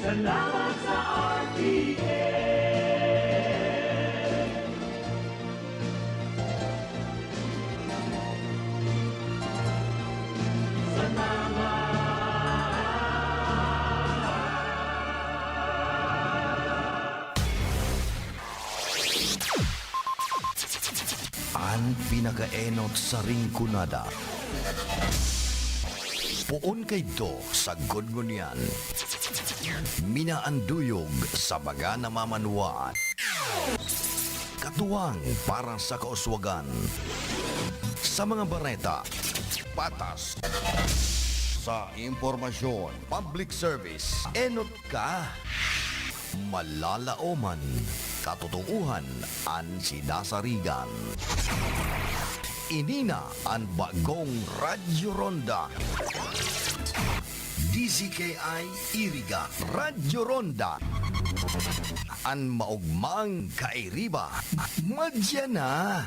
Salamat sa RTM. Ang pinakaenot sa ringkunada. Puon kay do sa gudngunyan. Minaanduyog sa baga na mamanuan. Katuwang para sa kauswagan. Sa mga bareta, patas. Sa impormasyon, public service, enot ka. Malalaoman, katotohanan ang sinasarigan. Inina ang bagong Radyo Ronda. DZKI Iriga Radyo Ronda. Ang maugmang kairiba. Madya na.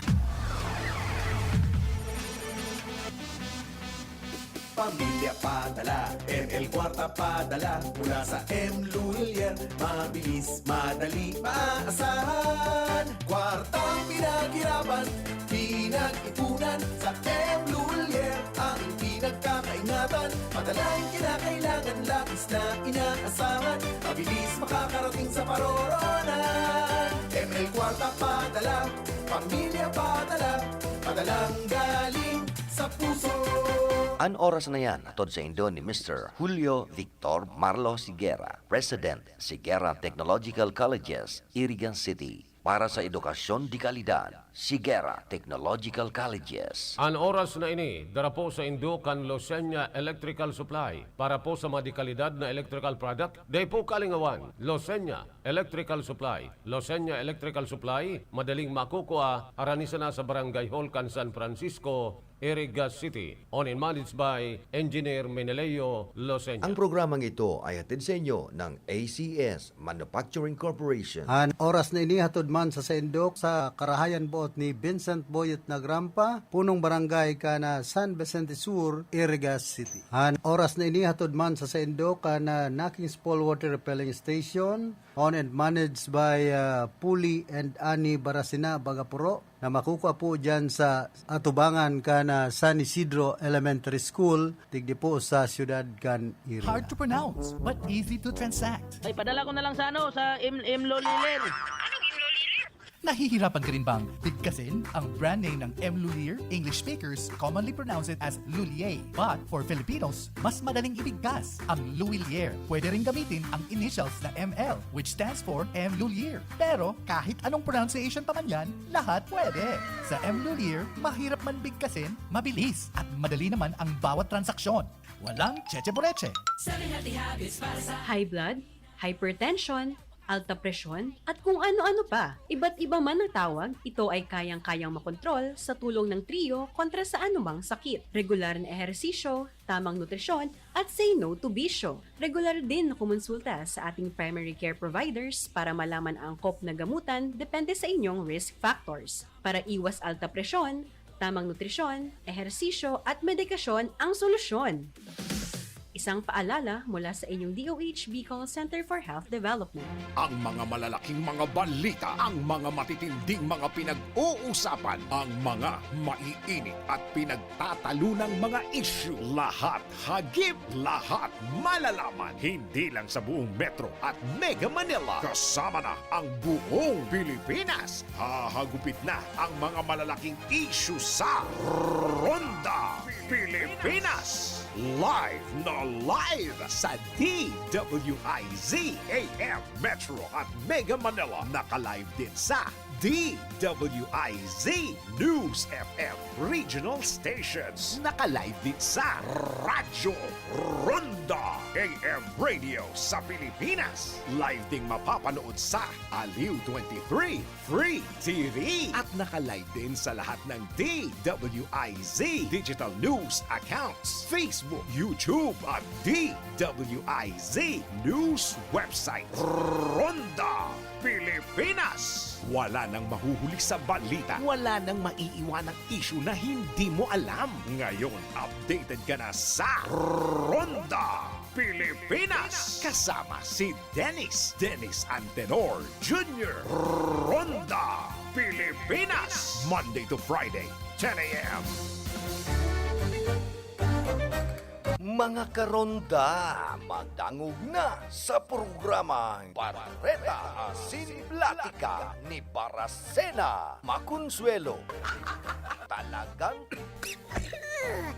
Pamilya padala, ML Kwarta padala, mula sa M. Lulier, mabilis, madali, maaasahan. Kwartang pinaghirapan, pinag-ipunan, sa M. Lulier, ang pinagkakaingatan. Padalang kinakailangan, labis na inaasahan, mabilis makakarating sa paroronan. ML Kwarta padala, pamilya padala, padalang galing sa puso. An oras na yan, atod sa Indo ni Mr. Julio Victor Marlo Siguera, President, Siguera Technological Colleges, Irigan City. Para sa edukasyon di kalidad, Siguera Technological Colleges. An oras na ini, dara po sa Indukan Losenya Electrical Supply. Para po sa madikalidad na electrical product, day po kalingawan, Losenya Electrical Supply. Losenya Electrical Supply, madaling makukuha, aranisa na sa Barangay Holcan, San Francisco, Irigas City. Owned and managed by Engineer Meneleo Losenya. Ang programang ito ay hatid sa inyo ng ACS Manufacturing Corporation. An oras na ini hatod man sa Sendok sa Karahayan Boot ni Vincent Boyet Nagrampa, punong barangay kana San Vicente Sur, Irigas City. An oras na ini hatod man sa Sendok kana Naking Spall Water Repelling Station, owned and managed by Puli and Ani Barasina Bagapuro, na makukuha po dyan sa atubangan kana San Isidro Elementary School, tigdi po sa siyudad kan Iriga. Hard to pronounce, but easy to transact. Ay, padala ko na lang sa sa M. Loliler. Nahihirapan ka rin bang bigkasin ang brand name ng M. Lulier? English speakers commonly pronounce it as Lulier. But for Filipinos, mas madaling ibigkas ang Luilier. Pwede rin gamitin ang initials na ML, which stands for M. Lulier. Pero kahit anong pronunciation pa man yan, lahat pwede. Sa M. Lulier, mahirap man bigkasin, mabilis, at madali naman ang bawat transaksyon. Walang cheche-boreche. High blood, hypertension, alta presyon, at kung ano-ano pa. Iba't iba man ang tawag, ito ay kayang-kayang makontrol sa tulong ng trio kontra sa anumang sakit. Regular na ehersisyo, tamang nutrisyon, at say no to bisyo. Regular din na kumonsulta sa ating primary care providers para malaman ang angkop na gamutan depende sa inyong risk factors. Para iwas alta presyon, tamang nutrisyon, ehersisyo at medikasyon ang solusyon. Isang paalala mula sa inyong DOH Bicol Center for Health Development. Ang mga malalaking mga balita, ang mga matitinding mga pinag-uusapan, ang mga maiinit at pinagtatalunang mga issue. Lahat hagip, lahat malalaman. Hindi lang sa buong Metro at Mega Manila. Kasama na ang buong Pilipinas. Hahagupit na ang mga malalaking issue sa Ronda Pilipinas. Live na live sa DWIZ AM Metro at Mega Manila. Naka-live din sa DWIZ News FM Regional Stations. Naka-live din sa Radyo Ronda AM Radio sa Pilipinas. Live ding mapapanood sa Aliw 23 Free TV. At naka-live din sa lahat ng DWIZ Digital News accounts, Facebook, YouTube at DWIZ News website. Ronda Pilipinas. Wala nang mahuhuli sa balita. Wala nang maiiwanang issue na hindi mo alam. Ngayon, updated ka na sa Ronda Pilipinas. Kasama si Dennis Antenor Jr. Ronda Pilipinas. Monday to Friday, 10 a.m. Mga karonda, magdangog na sa programang Barreta Asin Platica ni Baracena Maconsuelo.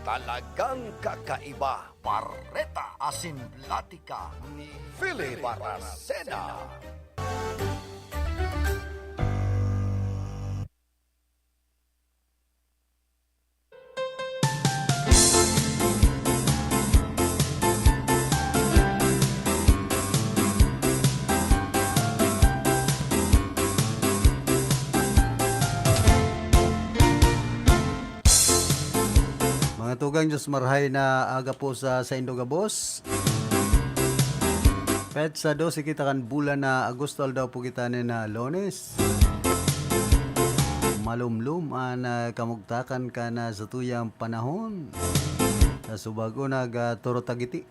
Talagang kakaiba. Barreta Asin Platica ni Philip Baracena. Mga tugang Diyos marhay na aga po sa Indogabos. Pet sa 12 kita kan bulan na Agosto daw po kita ni na Lones. Malumlum na kamugtakan ka na sa tuyang panahon. Sa subago nag turotagiti.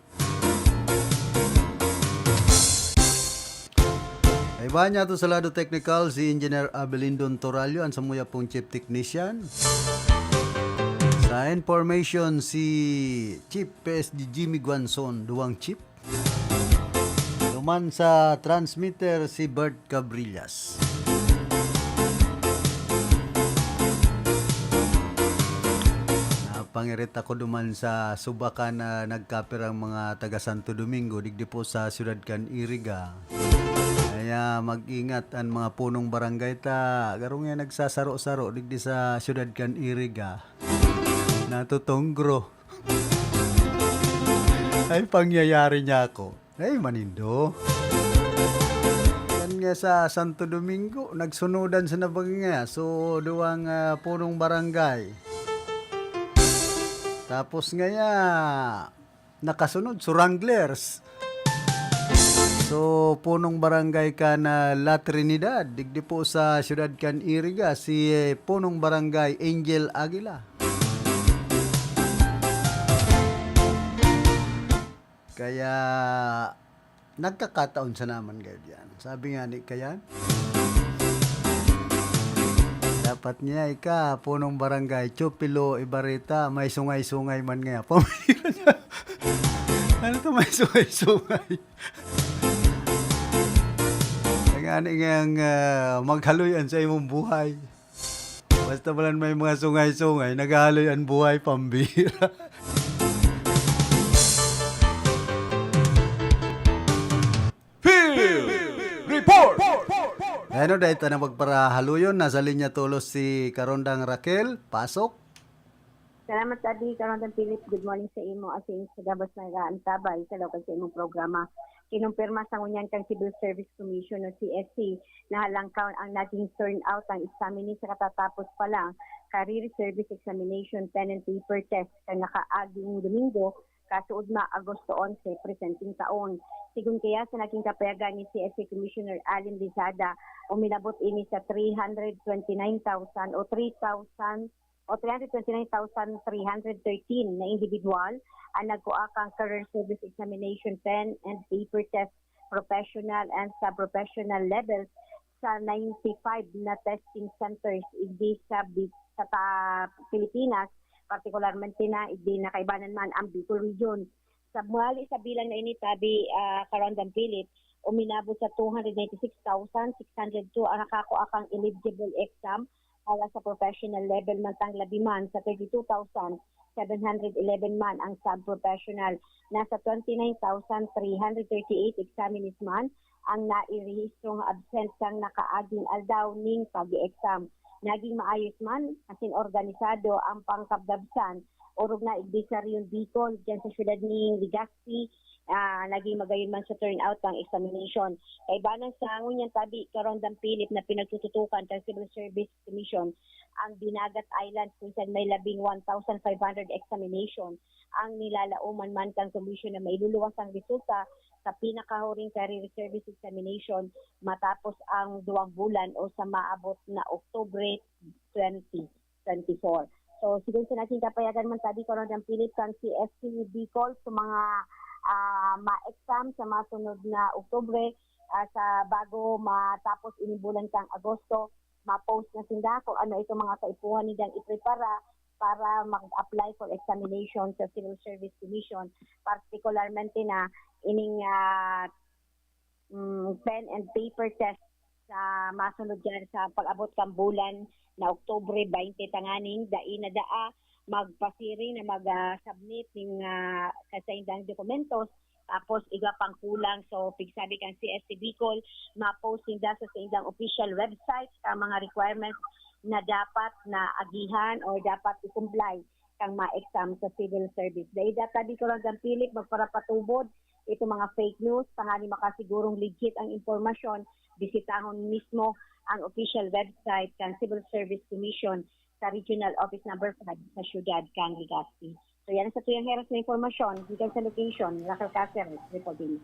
Ay ba niya to sa lado technical si Engineer Abelindon Toralio ang samuya pong Chief Technician. Sa information si Chief PSD Jimmy Guanzon, duwang Chief. Duman sa transmitter si Bert Cabrillas. Napangirit ako duman sa subakan na nagkapirang mga taga Santo Domingo, digdi po sa Ciudad Can Iriga. Kaya mag-ingat ang mga punong barangay ta. Garong yan nagsasaro-saro digdi sa Ciudad Can Iriga. Natutungro. Ay, pangyayari niya ako. Ay, manindo. Yan nga sa Santo Domingo, nagsunudan sa nabang nga. So, duwang punong barangay. Tapos nga nakasunod, Suranglers. So, punong barangay ka na La Trinidad. Digdi po sa Ciudad Can Iriga, si punong barangay Angel Aguila. Kaya nagkakataon sa naman kayo diyan. Sabi nga ni Kayan, dapat niya punong barangay Chupilo Ibarita, may sungay-sungay man nga. Pamira niya. Ano to may sungay-sungay? Nga maghaloyan sa imong buhay. Basta balan may mga sungay-sungay, naghahaloyan buhay pambira. Ano dahil na magparahaluyon, nasa linya tulos si Karondang Raquel, pasok. Salamat tadi Karondang Philip, good morning sa imo asin sa gabas na antabay sa lokal sa imong programa. Kinumpirma sa ngunyan kang Civil Service Commission o CSC na halangkaw ang naging turnout ang examine sa katatapos pa lang Career Service Examination Pen and Paper Test kang nakaaging Domingo kasuod na Agosto 11 presenting taon. Sigun kaya sa naging kapayagan ni CSC Commissioner Allen Lizada, uminabot ini sa 329,000 o 329,313 na individual ang nagkuha kang Career Service Examination Pen and Paper Test professional and sub-professional levels sa 95 na testing centers hindi sa Pilipinas, partikularmente na hindi nakaibanan man ang Bicol Region. Sa mali sa bilang na ini tabi Karondang Philip, uminabot sa 296,602 ang nakakuha kang eligible exam para sa professional level man tang labiman sa 32,711 man ang sub-professional. Nasa 29,338 examinees man ang nairehistrong absent sang nakaaging aldaw ning pag-exam. Naging maayos man, asin organisado ang pangkabdabsan. Orog na igdi sa Rion Bicol, dyan sa syudad ni Legazpi, naging magayon man sa turnout ng examination. Kaibanan sa ngunyan tabi Karondang Philip na pinagtututukan ng Civil Service Commission ang Binagat Islands kung saan may labing 1,500 examination ang nilalauman man kang commission na mailuluwas ang resulta sa pinakahuring Career Service Examination matapos ang 2 bulan o sa maabot na Oktubre 2024. So, siguro sa natin kapayagan man tabi Karondang Philip kang CSC Bicol sa mga ma-exam sa masunod na Oktubre sa bago matapos ini bulan kang Agosto, ma-post na sinda kung ano itong mga kaipuhan nilang iprepara para mag-apply for examination sa Civil Service Commission, particularmente na ining pen and paper test sa masunod dyan sa pag-abot kang bulan na Oktubre 20 tanganing dai na daa magpasiri na mag-submit ng kasaindang dokumentos tapos iga pang kulang so pigsabi kang CSC Bicol ma-posting da sa indang official website ang mga requirements na dapat na agihan or dapat i-comply kang ma-exam sa civil service. Dahil data di ko lang pilit magparapatubod ito mga fake news, tangani makasigurong legit ang impormasyon, bisitahon mismo ang official website kang Civil Service Commission sa Regional Office Number 5 sa Syudad kang Legazpi. So yan sa tuyang heras na informasyon, gikan sa location, Raquel Cáceres, reporting.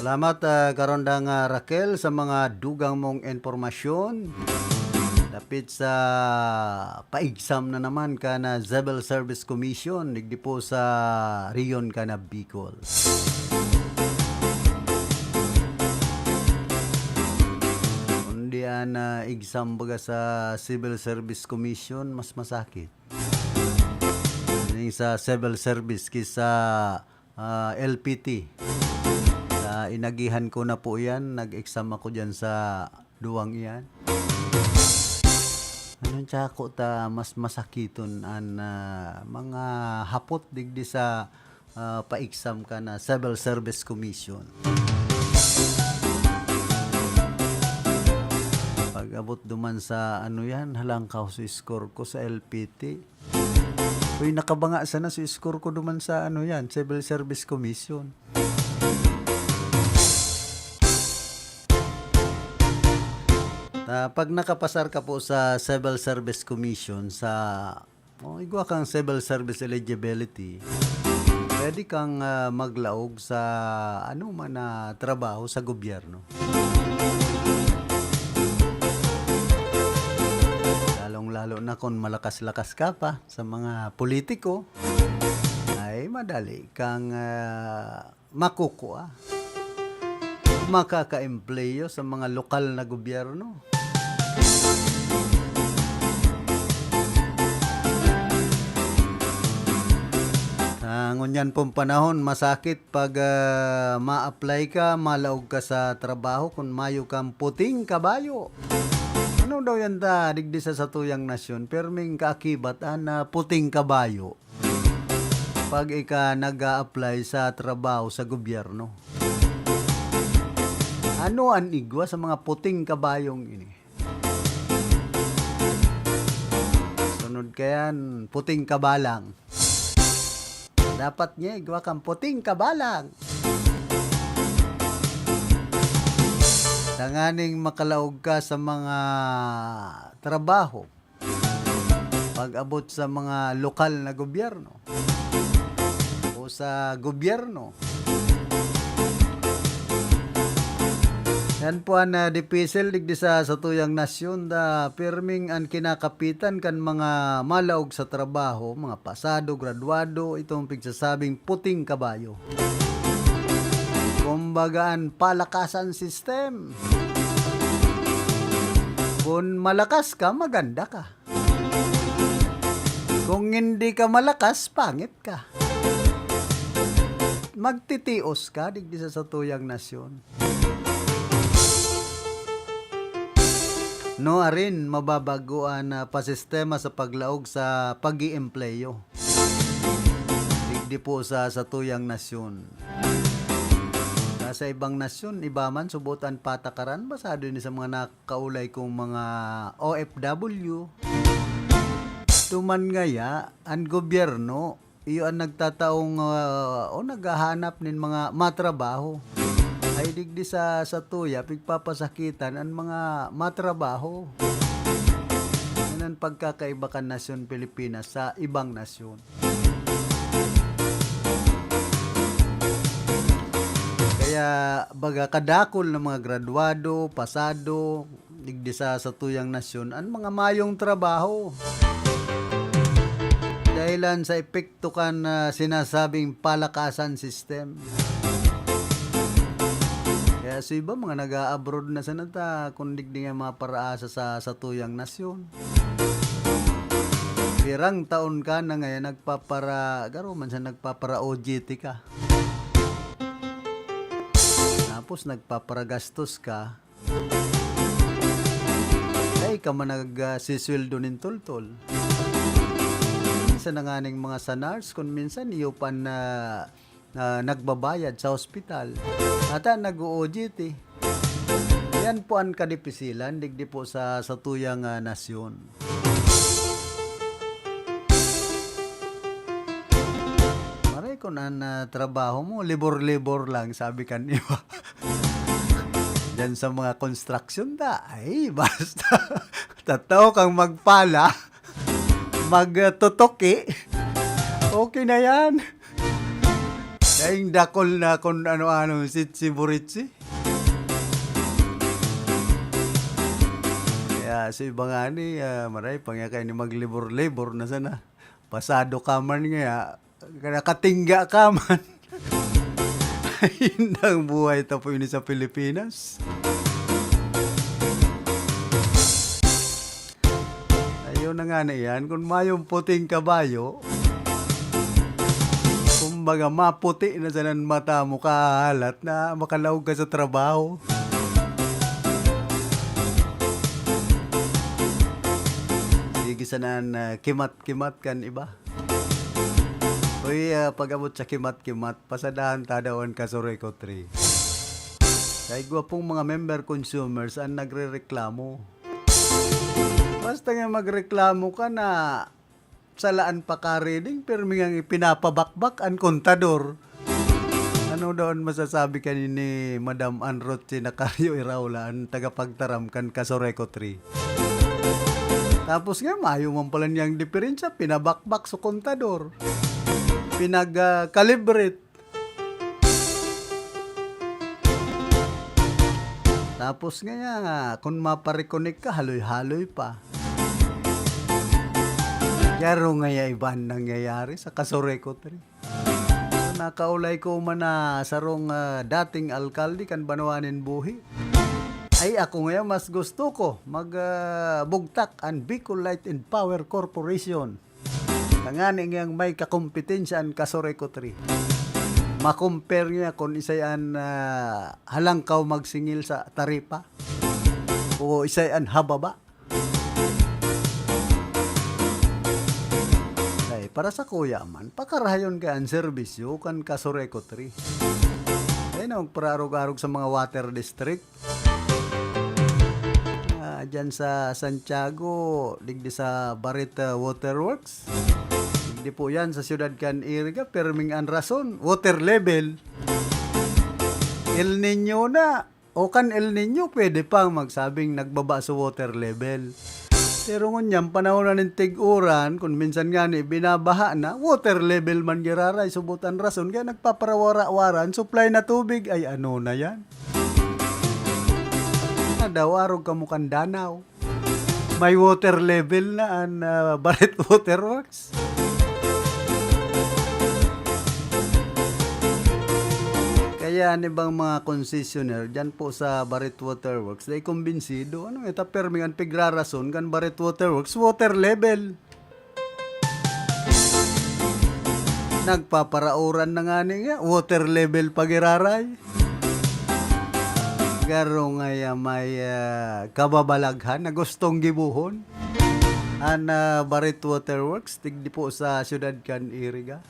Salamat karondang Raquel sa mga dugang mong informasyon. Dapit sa pa-exam na naman ka na Civil Service Commission digdi po sa Rion ka na Bicol. Kundi na exam baga sa Civil Service Commission mas masakit. Yung sa Civil Service kisa LPT. Inagihan ko na po yan. Nag-exam ako dyan sa duwang iyan. Anong tsako ta mas masakiton an mga hapot digdi sa pa-exam ka na Civil Service Commission. Pag-abot duman sa ano yan, halangkaw sa score ko sa LPT. Uy, nakabanga sana sa score ko duman sa ano yan, Civil Service Commission. Pag nakapasar ka po sa Civil Service Commission igwa kang Civil Service Eligibility, pwede kang maglaog sa ano man na trabaho sa gobyerno. Lalong-lalo na kung malakas-lakas ka pa sa mga politiko, ay madali kang makukuha. Makaka-empleyo sa mga lokal na gobyerno. Ngunyan pong panahon, masakit pag ma-apply ka, malaog ka sa trabaho kung mayo kang puting kabayo. Ano daw yan ta, digdi sa satuyang nasyon, perming kaakibat na puting kabayo pag ika nag-a-apply sa trabaho sa gobyerno. Ano ang igwa sa mga puting kabayong ini? Sunod kayan, puting kabalang. Dapat niya igwa kang puting kabalang. Tanganing makalaog ka sa mga trabaho. Pag-abot sa mga lokal na gobyerno. O sa gobyerno. Yan po ang dipisel digdi sa satuyang nasyon da perming ang kinakapitan kan mga malaog sa trabaho, mga pasado, graduado, itong pigsasabing puting kabayo. Kumbagaan palakasan system. Kung malakas ka, maganda ka. Kung hindi ka malakas, pangit ka. Magtitios ka digdi sa satuyang nasyon. No arin mababaguan na pasistema sa paglaog sa pag-iempleyo. Digdi po sa satuyang nasyon. Sa ibang nasyon, iba man subutan patakaran basado ni sa mga nakaulay kong mga OFW. Tuman ngaya ang gobyerno iyo ang nagtataong o naghahanap nin mga matrabaho. Ay digdi sa tuya, pigpapasakitan ang mga matrabaho. Yan ang pagkakaiba kan nasyon Pilipinas sa ibang nasyon. Kaya baga kadakol ng mga graduado, pasado, digdi sa tuyang nasyon, ang mga mayong trabaho. dahilan sa epekto kan sinasabing palakasan system. Kaya sa iba mga nag-abroad na sa nata kundig di nga maparaasa sa tuyang nasyon. Pirang taon ka na ngayon garo man sa nagpapara OJT ka. Tapos nagpaparagastos ka. Ay ka man nagsisweldo nin tultol. Minsan na nga ning mga sanars kung minsan iyo pa na nagbabayad sa ospital. At nag-OJT. Yan po ang kadipisilan digdi po sa tuyang nasyon. Maray kung ang trabaho mo, libor-libor lang, sabi kan iba. Diyan sa mga construction ay basta tataw kang magpala, magtutoki, okay na yan. Daing dakol na kung ano-ano, sitsi-buritsi. Kaya sa iba nga ni, maray pang kayo ni maglibor-libor na sana. Pasado ka man nga, nakatingga ka man. Hindang buhay tapo yun sa Pilipinas. Ayun na nga na yan, kung mayong puting kabayo, kumbaga maputi na sa mata mo kahalat na makalawag ka sa trabaho. Sige sanan kimat-kimat kan iba. Uy, pag-abot sa kimat-kimat, pasadahan tadawan ka sa Reco 3. Kaya gwapong mga member consumers ang nagre-reklamo. Basta nga magreklamo ka na salaan pa ka reading, pero nga ipinapabakbak ang kontador. Ano doon masasabi ka ni Madam Anrot Sinacario Iraula, ang tagapagtaram kan ka sa Reco 3. Tapos nga, mayo man pala niyang diferensya, pinabakbak sa kontador. Pinag-calibrate. Tapos nga, kung maparikonik ka, haloy-haloy pa. Yaro nga iban nangyayari sa Kasoreco 3. So, nakaulay ko man na sarong dating alkalde kan Banawanin Buhi. Ay ako ngayon mas gusto ko magbugtak ang Bicol Light and Power Corporation. Nangani ngayang may kakompetensya ang Kasoreco 3. Makompare niya kung isayan halangkaw magsingil sa taripa o isayan hababa. Ay, para sa kuya man, pakarahayon ka ang serbisyo kan Kasoreco 3. Ay, magpararog-arog sa mga water district. Diyan sa Santiago, digdi sa Barit Waterworks. Digdi po yan sa Ciudad Can Iriga, perming ang rason, water level. El Nino na, o kan El Nino, pwede pang magsabing nagbaba sa water level. Pero ngunyan, panahon na ng tig-uran, kung minsan nga ni binabaha na, water level man giraray, subutan rason, kaya nagpaparawara-waran, supply na tubig, ay ano na yan? Daw arog ka mukhang Danaw. May water level na ang Barit Waterworks. Kaya ibang mga concessionaire dyan po sa Barit Waterworks, day kumbinsido, ano ita permingan pigrarason kan Barit Waterworks, water level. Nagpaparauran na nga niya, water level pagiraray. Garo nga may kababalaghan na gustong gibuhon ang Barit Waterworks tigdi po sa Ciudad Can Iriga.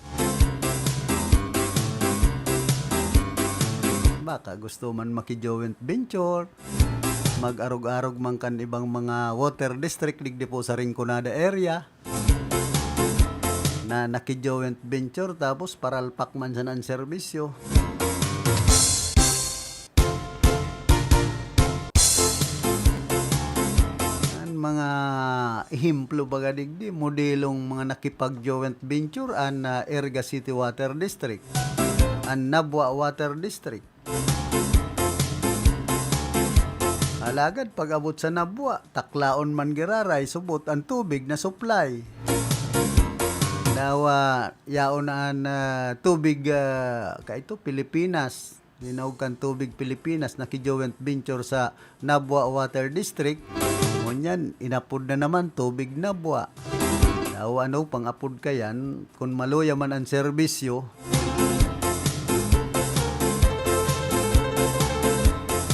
Baka gusto man maki-joint venture, mag-arog-arog man kan ibang mga water district digdi po sa Rinconada area na naki-joint venture tapos paralpak man sa ang serbisyo. Mga ihimplo baga digdi, modelong mga nakipag-joint venture an Iriga City Water District, an Nabwa Water District. Alagad pag-abot sa Nabwa, taklaon man giraray, subot ang tubig na supply. Dawa yaunaan tubig kaito Pilipinas. Dinawag kan tubig Pilipinas na joint venture sa Nabwa Water District. Ngunyan, inapod na naman tubig Nabwa. Dawa ano, pang-apod kayan, kung maluya man ang serbisyo,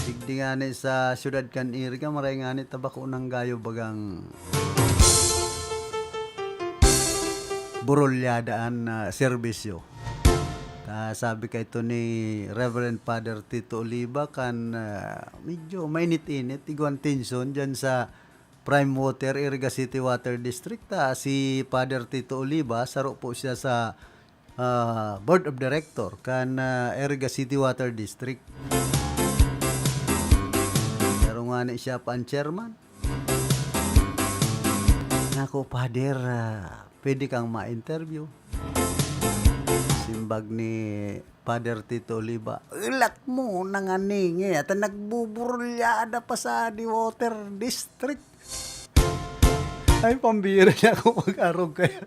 digdi nga ni sa syudad kan Iriga, maray nga ni tabako ng gayo bagang burulyadaan serbisyo. Sabi ka ito ni Reverend Father Tito Oliva kan medyo mainit-init, iguan tension dyan sa Prime Water, Iriga City Water District. Si Father Tito Oliva, saro po siya sa Board of Director kan Iriga City Water District. Pero nga na siya pa ang chairman. Nako, Father, pwede kang ma-interview. Simbag ni Father Tito Oliva, ilak mo nanganingi at nagbuburulyada pa sa di Water District. Ay, pambira niya ako mag-arog kaya.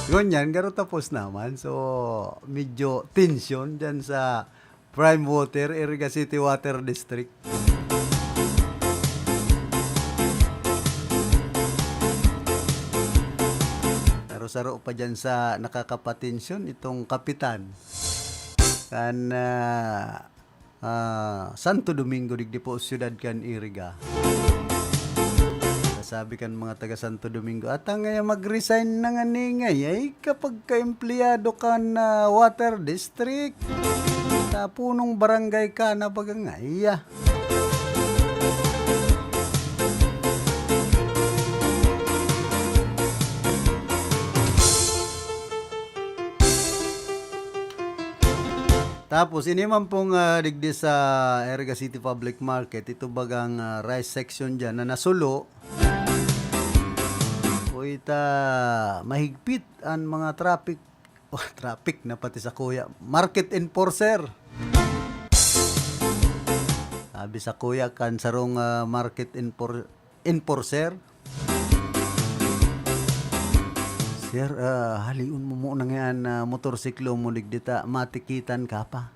Ganyan, garo tapos naman. So, medyo tension dyan sa Prime Water, Iriga City Water District. Saro pa dyan sa nakakapatensyon itong kapitan kan Santo Domingo digdi po siyudad kan Iriga. Sabi kan mga taga Santo Domingo, at nga mag-resign na nga ningay ay kapag ka-empleyado kan Water District sa punong barangay ka na bagang iya. Tapos, ini man pong digdi sa Iriga City Public Market, ito bagang rice section dyan na nasulo. O ita mahigpit ang mga traffic na pati sa kuya. Market enforcer. Sabi sa kuya kan sarong market enforcer. Sir, haliun mo muna ngayon motorsiklo mo digdita, matikitan ka pa.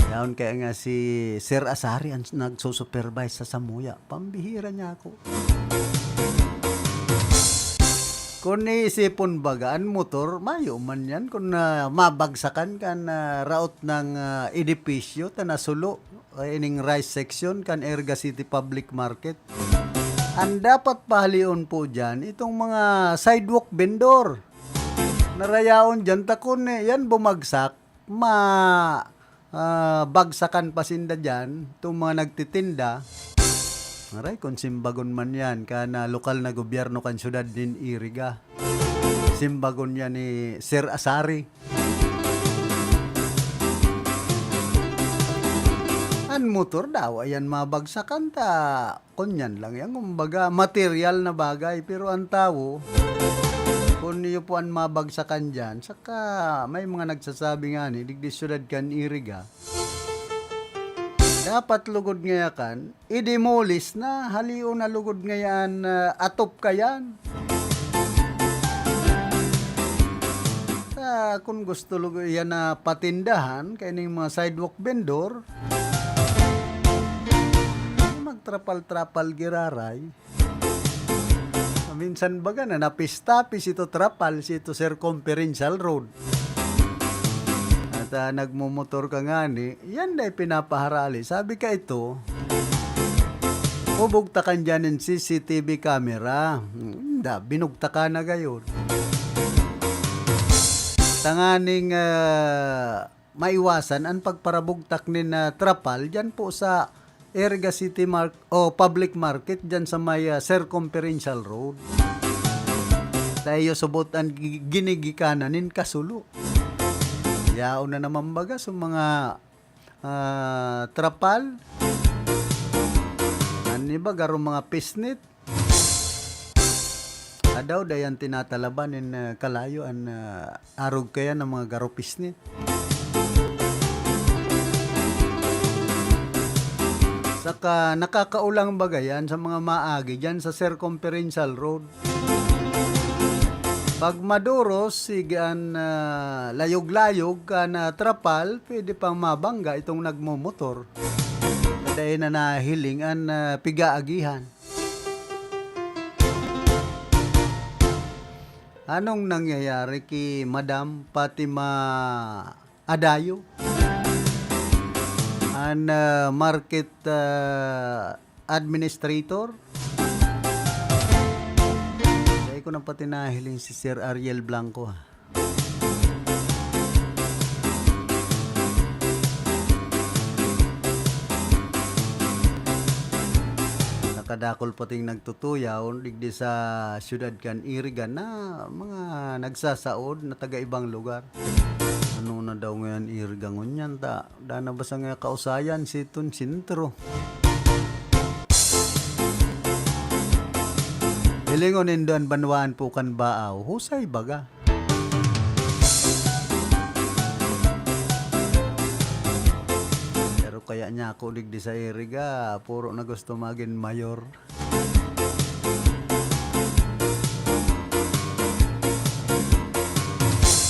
Yaon kaya nga si Sir Asari ang nagsusupervise sa Samuya. Pambihira niya ako. Kung naisipon bagaan motor, mayo man yan. Kung mabagsakan kan route ng edipisyo, tanasulo, ining rice section kan Iriga City Public Market. Ang dapat pahalion po dyan, itong mga sidewalk vendor. Narayaon dyan, takon yan bumagsak, bagsakan pa sinda dyan, itong mga nagtitinda. Aray, kung simbagon man yan, kana lokal na gobyerno kan syudad din Iriga. Simbagon yan ni Sir Asari. An motor daw, ayan mabagsakan ta. Kunyan lang yan, kumbaga material na bagay. Pero ang tao, kung niyo po ang mabagsakan dyan, saka may mga nagsasabi nga ni, digdi syudad kan Iriga, dapat lugod ngayakan, i-demolish na, haliw na lugod ngayan, atop kayan. Kung gusto lugod yan na patindahan, kaya ng mga sidewalk vendor, magtrapal-trapal giraray. Minsan baga na napis-tapis ito trapal, ito circumferential road. At nagmumotor ka nga ni, yan na pinapaharali. Sabi ka ito, bubugtakan dyan ng CCTV camera. Binugtaka na gayon. Tanganing maiwasan ang pagparabugtak ni trapal dyan po sa Iriga City Public Market dyan sa may circumferential road. Tayo subot ang ginigikanan kasulo. Yao na naman baga sa mga trapal. Ano ba garong mga pisnit? Adaw dayan tinatalaban in kalayo an arog kaya ng mga garo pisnit. Saka nakakaulang bagayan sa mga maagi dyan sa circumferential road. Pag maduros, sigan layog-layog ka na trapal, pwede pang mabangga itong nagmumotor. Dahil na nahiling ang pigaagihan. Anong nangyayari kay Madam Fatima Adayo? Ang market administrator? Ko nang pati nahiling si Sir Ariel Blanco. Nakadakol pating nagtutuyaw digdi sa siyudad kan Irigan na mga nagsasaod na taga ibang lugar. Ano na daw ngayon Irigan ngunyan ta? Dana ba sa nga kausayan si Tun Sintro? Hilingon indoan banwaan po kan baaw, husay baga. Pero kaya niya ako digdi sa Iriga, puro na gusto maging mayor.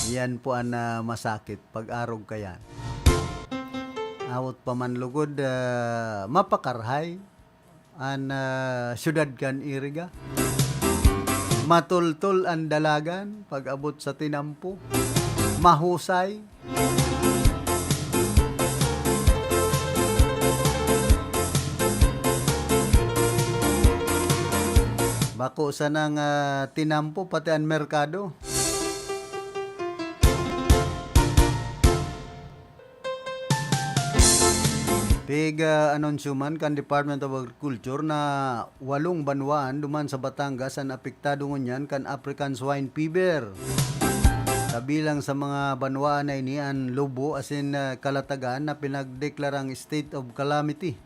Yan po ang masakit pag arog kayan. Awot pa man lugod, mapakarhay ang syudad kan Iriga. Matultul ang dalagan pag abot sa tinampo. Mahusay. Bako sa nang tinampo pati ang merkado. Anunsyo man kan Department of Agriculture na 8 banwaan duman sa Batangas ang apektado ngunyan kan African Swine Fever. Kabilang sa mga banwaan na ini ang Lobo asin Kalatagan na pinagdeklarang state of calamity.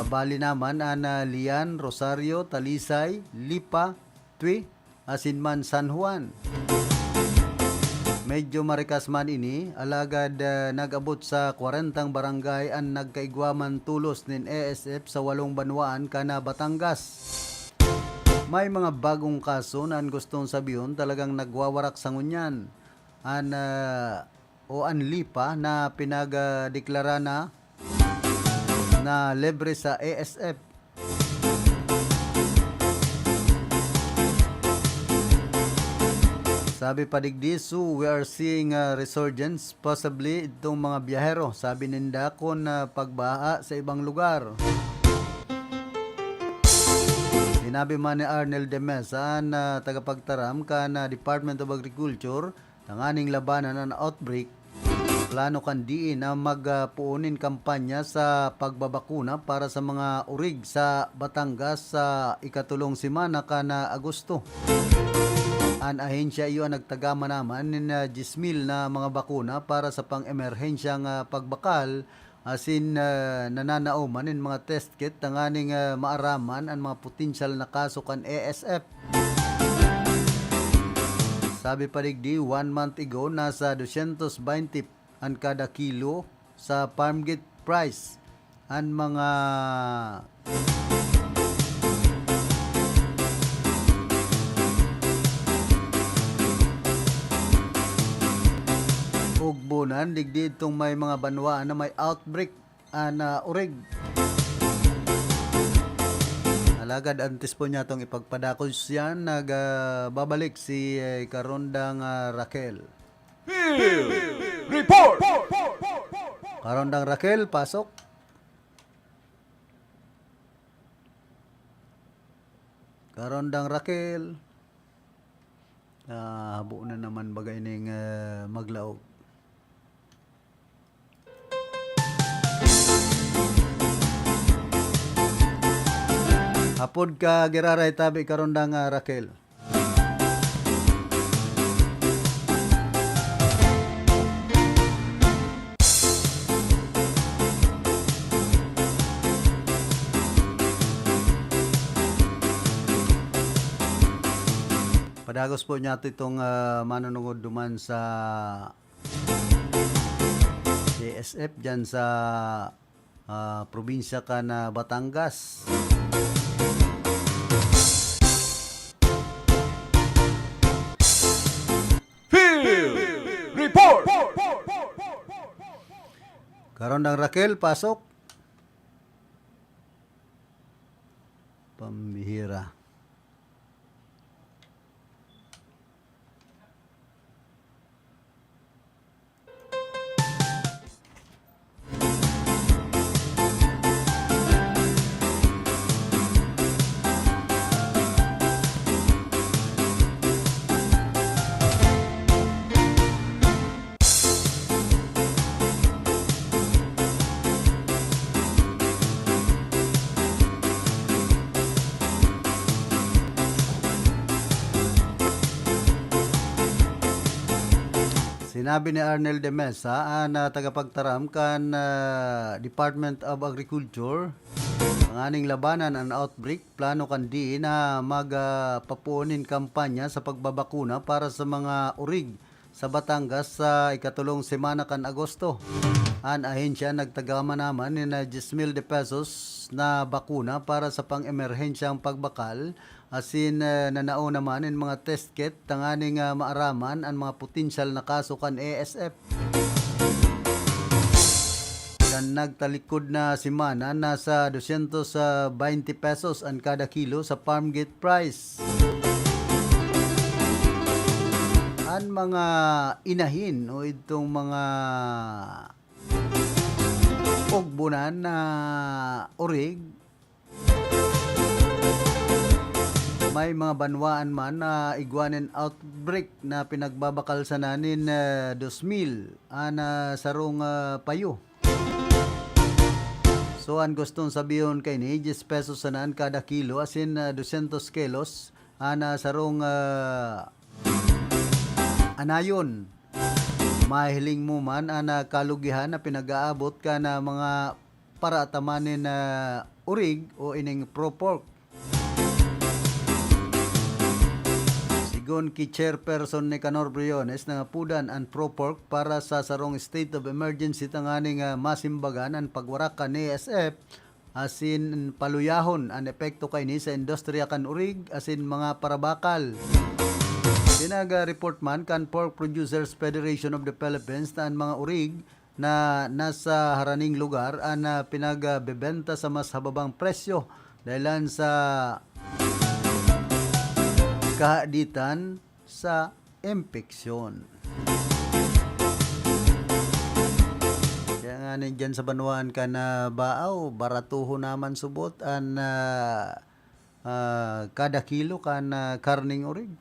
Kabali naman ang Lian, Rosario, Talisay, Lipa, Tui, asin man San Juan. Medyo marikas man ini, alagad nag-abot sa 40 barangay ang nagkaigwaman tulos nin ASF sa 8 banwaan kana Batangas. May mga bagong kaso na gustong sabihin talagang nagwawarak sa ngunyan. An Lipa na pinagdeklara na libre sa ASF. Sabi pa digdi, so we are seeing a resurgence, possibly itong mga biyahero. Sabi ninda ko na pagbaha sa ibang lugar. Sinabi man ni Arnel de Mesa na tagapagtaram ka na Department of Agriculture, tanganing labanan ang outbreak. Plano kan diin na magpuunin kampanya sa pagbabakuna para sa mga urig sa Batangas sa ikatulong simana ka na Agosto. Ang ahensya iyo ang nagtagama naman ng 10,000 na mga bakuna para sa pang-emerhensyang pagbakal asin nananauman ng mga test kit tanganing maaraman ang mga potensyal na kaso kan ASF. Sabi pa digdi, 1 month ago nasa 220 ang kada kilo sa farm gate price ang mga ugbonan digdi itong may mga banwaan na may outbreak na urig. Alagad antes po niya itong ipagpadakos yan, nagbabalik si Karondang Raquel. Report! Karondang Raquel, pasok. Karondang Raquel. Habo na naman bagay ning maglaog. Hapod ka giraray tabi Karondang Raquel. Padagos po niya itong manunungod duman sa ASF dyan sa probinsya ka na Batangas. Karondang Raquel, pasok. Pambihira. Sinabi ni Arnel de Mesa na tagapagtaram kan Department of Agriculture ang aning labanan ang outbreak plano kan di na magpapuunin kampanya sa pagbabakuna para sa mga urig sa Batangas sa ikatulong semana kan Agosto. Ang ahensya nagtagama naman ni na 10,000 de pesos na bakuna para sa pang-emerhensyang pagbakal asin nanao naman in mga test kit tanganing maaraman ang mga potensyal na kaso kan ASF. Dan nagtalikod na simana nasa 220 pesos ang kada kilo sa farm gate price. Ang mga inahin o itong mga ugbunan na urig may mga banwaan man na iguanin outbreak na pinagbabakal sa nanin 2,000 sarong payo. So ang gustong sabihin kay ni 10 pesos sanan kada kilo asin 200 kilos sarong anayon. Mahiling mo man kalugihan na pinag-aabot ka na mga para atamanin na urig o ining pro-pork. Sigon ki chairperson ni Canor Briones na pudan ang pro-pork para sa sarong state of emergency tanganing masimbagan ang pagwaraka ni SF asin paluyahon ang epekto kay ni sa industriya kan urig asin mga parabakal. Report man kan Pork Producers Federation of the Philippines na ang mga urig na nasa haraning lugar ang pinagbebenta sa mas hababang presyo dahilan sa kahaditan sa impeksyon. Kaya nga dyan sa Banuan ka na baaw, baratuho naman subot ang kada kilo kan karning urig.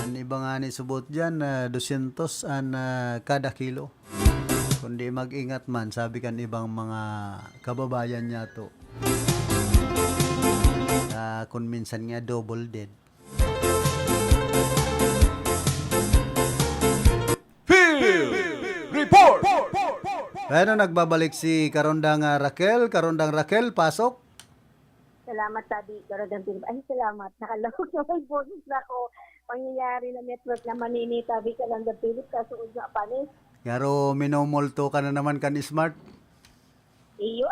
Ang iba nga ni subot dyan, 200 ang kada kilo. Kundi mag-ingat man, sabi kan ibang mga kababayan niya to. Kung minsan nga double dead. Report! Pero nagbabalik si Karondang Raquel. Karondang Raquel, pasok. Salamat, Tabi. Karondang Philip. Ay, salamat. Nakalawag na may boses na ako. Pangyayari na network na manini, Tabi. Karondang Philip. Kasuod na panis. Ngaro, minomolto ka na naman kan smart. Iyo.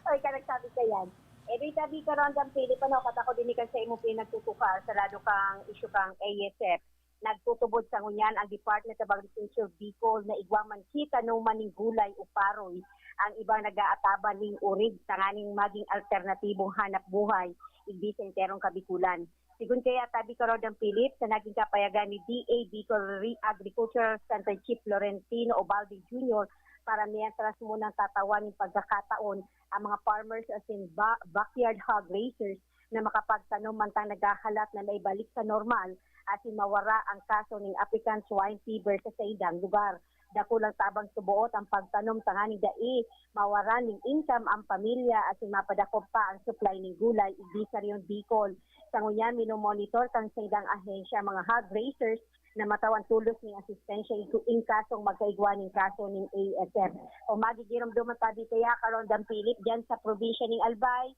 Ay, karagsabi ka yan. Every Tabi Karondang Philip, katako din ka sa imo pinagtutukar sa lado kang issue kang ASF. Nagtutubod sa ngunyan ang Department of Agriculture Bicol na igwaman kita no maning gulay o paroy ang ibang nag-aataban ning urig tanganing maging alternatibong hanap buhay igdi sa enterong Kabikulan. Sigun kaya Tabi Karondang Philip sa naging kapayagan ni DA Bicol Agricultural Center Chief Florentino Obaldi Jr. para mientras munang tatawan ng pagkakataon ang mga farmers as in backyard hog raisers na makapagtanom mantang naghahalat na naibalik sa normal at mawara ang kaso ng African swine fever sa saidang lugar. Dakulang tabang subuot ang pagtanom tanganing dai, mawara ng income ang pamilya at mapadakop pa ang supply ng gulay igdi sa Rion Bicol. Sa ngunyan, minomonitor kang saidang ahensya mga hog raisers na matawan tulos ng asistensya in kasong magkaigwa ng kaso ng ASF. O magigirom duman Tabi kaya Karondang Philip dyan sa probinsya ng Albay,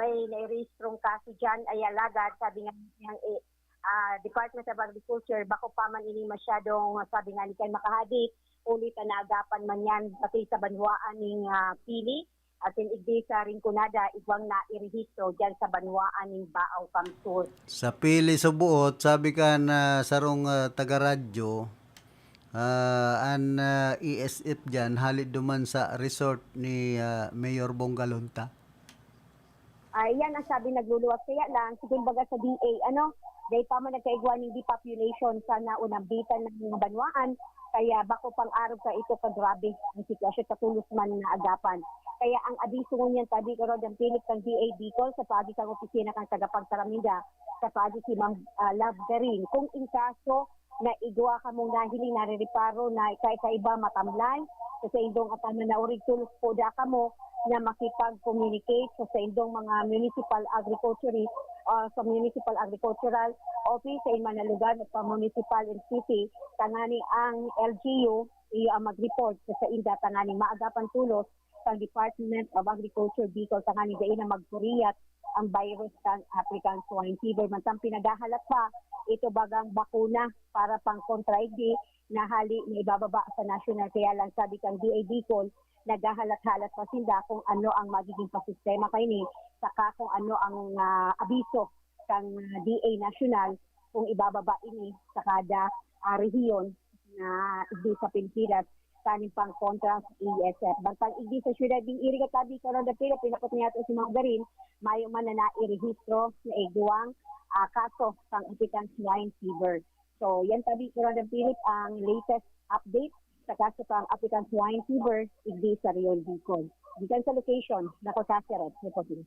may nairehistrong kaso dyan ay alagad, sabi nga ng Department of Agriculture, bako pa man ini masyadong, sabi nga ni kay makahadit, ulit na naagapan man yan pati sa banwaan ng pili, at igdi sa Rinconada, igwang na irehistro dyan sa banwaan ng Baaw Kamsur. Sa pili subuot, sabi ka na sarong taga-radyo, An ESF dyan, halid duman sa resort ni Mayor Bongalonta. Yan ang sabi nagluluwag. Kaya lang, siguro baga sa DA, dahil pa man nagkaigwa ng depopulation sa naunang bitan ng mga banwaan, kaya bako pang araw ka ito kagrabe ang sitwasyon sa tulos man na agapan. Kaya ang abiso niyan tabi karon ang pilit ng DA Bicol sa pagi kang opisina kang tagapagtaramida sa pagi si Ma'am Love Garin. Kung in kaso na igwa ka mong nahiling narireparo na sa iba matamlay, sa indong apan na naurig tulos po da ka mo na makipag-communicate sa indong mga municipal agricultural office sa mga lugar at municipal and city tangani ang LGU ang mag-report sa inda tangani maagapan tulos sa Department of Agriculture Bicol tangani gayon na magpuriyat ang virus ng African swine fever. Mantang pinagahalat pa ito bagang bakuna para pang kontra-igdi na hali na ibababa sa national. Kaya lang sabi kang DA Bicol, nagahalat-halat pa sila kung ano ang magiging pasistema kayo ni saka kung ano ang abiso kang DA National kung ibababa ini sa kada rehiyon na igdi sa Pilipinas kaning pang kontra sa ESF. Bantang igdi sa syudad ng Iriga tabi karon da pila pinapot niya ito si Ma'am Garin, mayo man na irehistro na iguang kaso sang African swine fever. So yan tabi karon da Philip ang latest update sa kaso pang African swine fever igdi sa Rio Bicol. Gikan sa location nako Caceres reporting.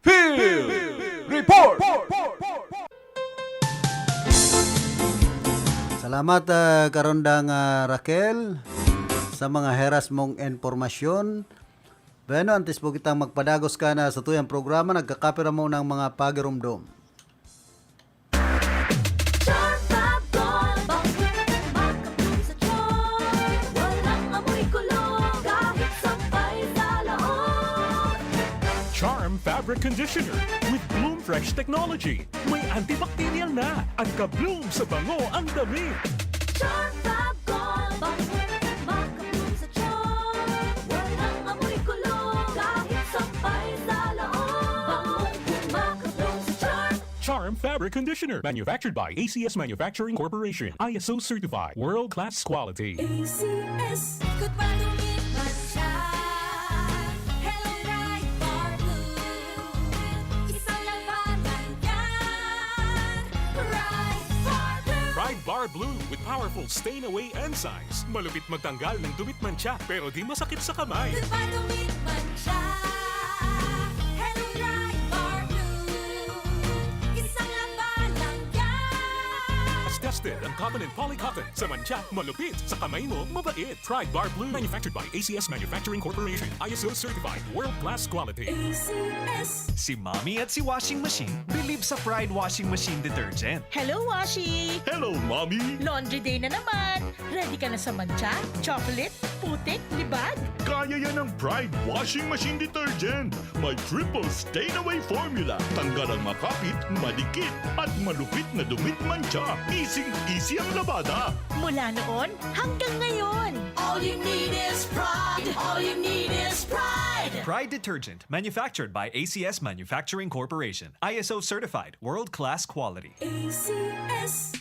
Field Report! Salamat karondang Raquel sa mga heras mong informasyon. Bueno, antes po kitang magpadagos ka na sa tuyang programa, nagkakapira mo ng mga pagirumdom. Charm Fabric Conditioner with Bloom Fresh Technology. May antibacterial na at ka-bloom sa bango ang damit. Charm Fab Gold, makabloom sa charm. Walang amoy kulong kahit sampay sa loob. Makabloom sa charm. Charm Fabric Conditioner, manufactured by ACS Manufacturing Corporation. ISO certified, world-class quality. ACS, good pa lumit man siya. Hello, Bright Bar Blue. Isang labanan yan. Bright Bar Blue. Pride Bar Blue with powerful stain-away enzymes. Malupit magtanggal ng dumit mancha pero di masakit sa kamay. Good pa lumit man siya. Hello, Bright Bar Blue. Isang labanan yan. As tested ang cotton and polycotton. Sa mancha, malupit. Sa kamay mo, mabait. Pride Bar Blue, manufactured by ACS Manufacturing Corporation. ISO certified, world-class quality. ACS. Si Mommy at si Washing Machine believe sa Pride Washing Machine Detergent. Hello, Washi! Hello, Mommy! Laundry day na naman! Ready ka na sa mancha, chocolate, putik, libag? Kaya yan ng Pride Washing Machine Detergent. May triple stain-away formula. Tanggal ang makapit, madikit, at malupit na dumit mancha. Easy ang labada. Mula noon hanggang ngayon. All you need is pride. All you need is pride. Pride Detergent, manufactured by ACS Manufacturing Corporation. ISO certified, world-class quality. ACS.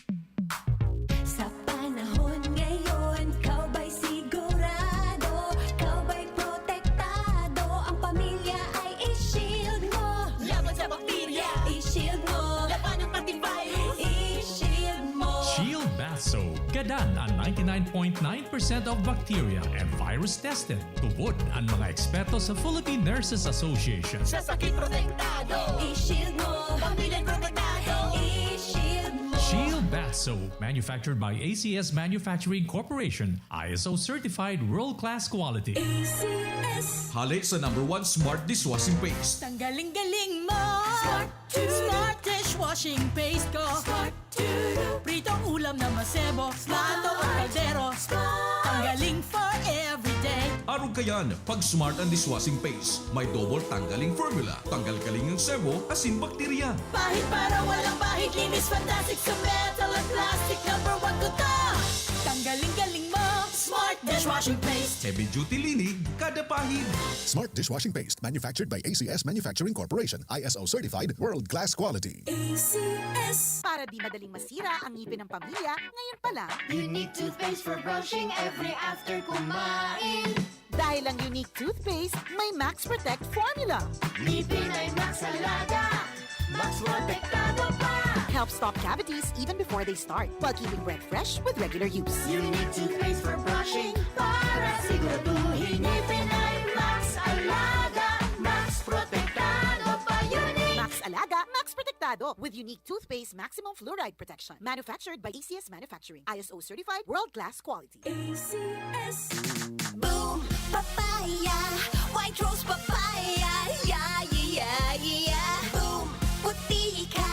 Sa panahon ngayon, kau ba'y sigurado? Kau ba'y protektado? Ang pamilya ay i-shield mo. Laban sa bakterya, i-shield mo. Laban ng antivirus, i-shield mo. Shield Bath Soap. Gadan ang 99.9% of bacteria and virus tested. Tubod ang mga eksperto sa Philippine Nurses Association. Sa sakit protektado, i-shield mo. Pamilya protektado, i-shield mo. Shield Bath Soap, manufactured by ACS Manufacturing Corporation, ISO certified world-class quality. ACS. Halik sa #1 Smart Dishwashing Paste. Tanggaling-galing mo! Smart to Smart dishwashing paste ko! Smart to Pritong ulam na masebo, plato o kaldero. Tanggaling for everyday. Arog kayan, pag Smart ang Dishwashing Paste, may double tanggaling formula. Tanggal-galing ng sebo, asin bakterya. Pahit para walang bahid, linis fantastic sa metal at plastic. #1 ko to! Tanggaling-galing mo! Smart Smart dishwashing paste. Heavy duty linig kada pahid. Smart dishwashing paste manufactured by ACS Manufacturing Corporation. ISO certified, world-class quality. ACS. Para di madaling masira ang ngipin ng pamilya, ngayon pa lang. Unique toothpaste for brushing every after kumain. Dahil ang unique toothpaste, may Max Protect formula. Ngipin ay Max Alaga. Max Protektado pa. Helps stop cavities even before they start, while keeping breath fresh with regular use. Unique toothpaste for brushing para siguraduhin ngipin ay Max Alaga. Max Protektado pa. Unique. Max Alaga, Max Protectado with unique toothpaste maximum fluoride protection. Manufactured by ACS Manufacturing. ISO certified, world-class quality. ACS. Boom, papaya, white rose papaya, yeah, yeah, yeah. Boom, puti ka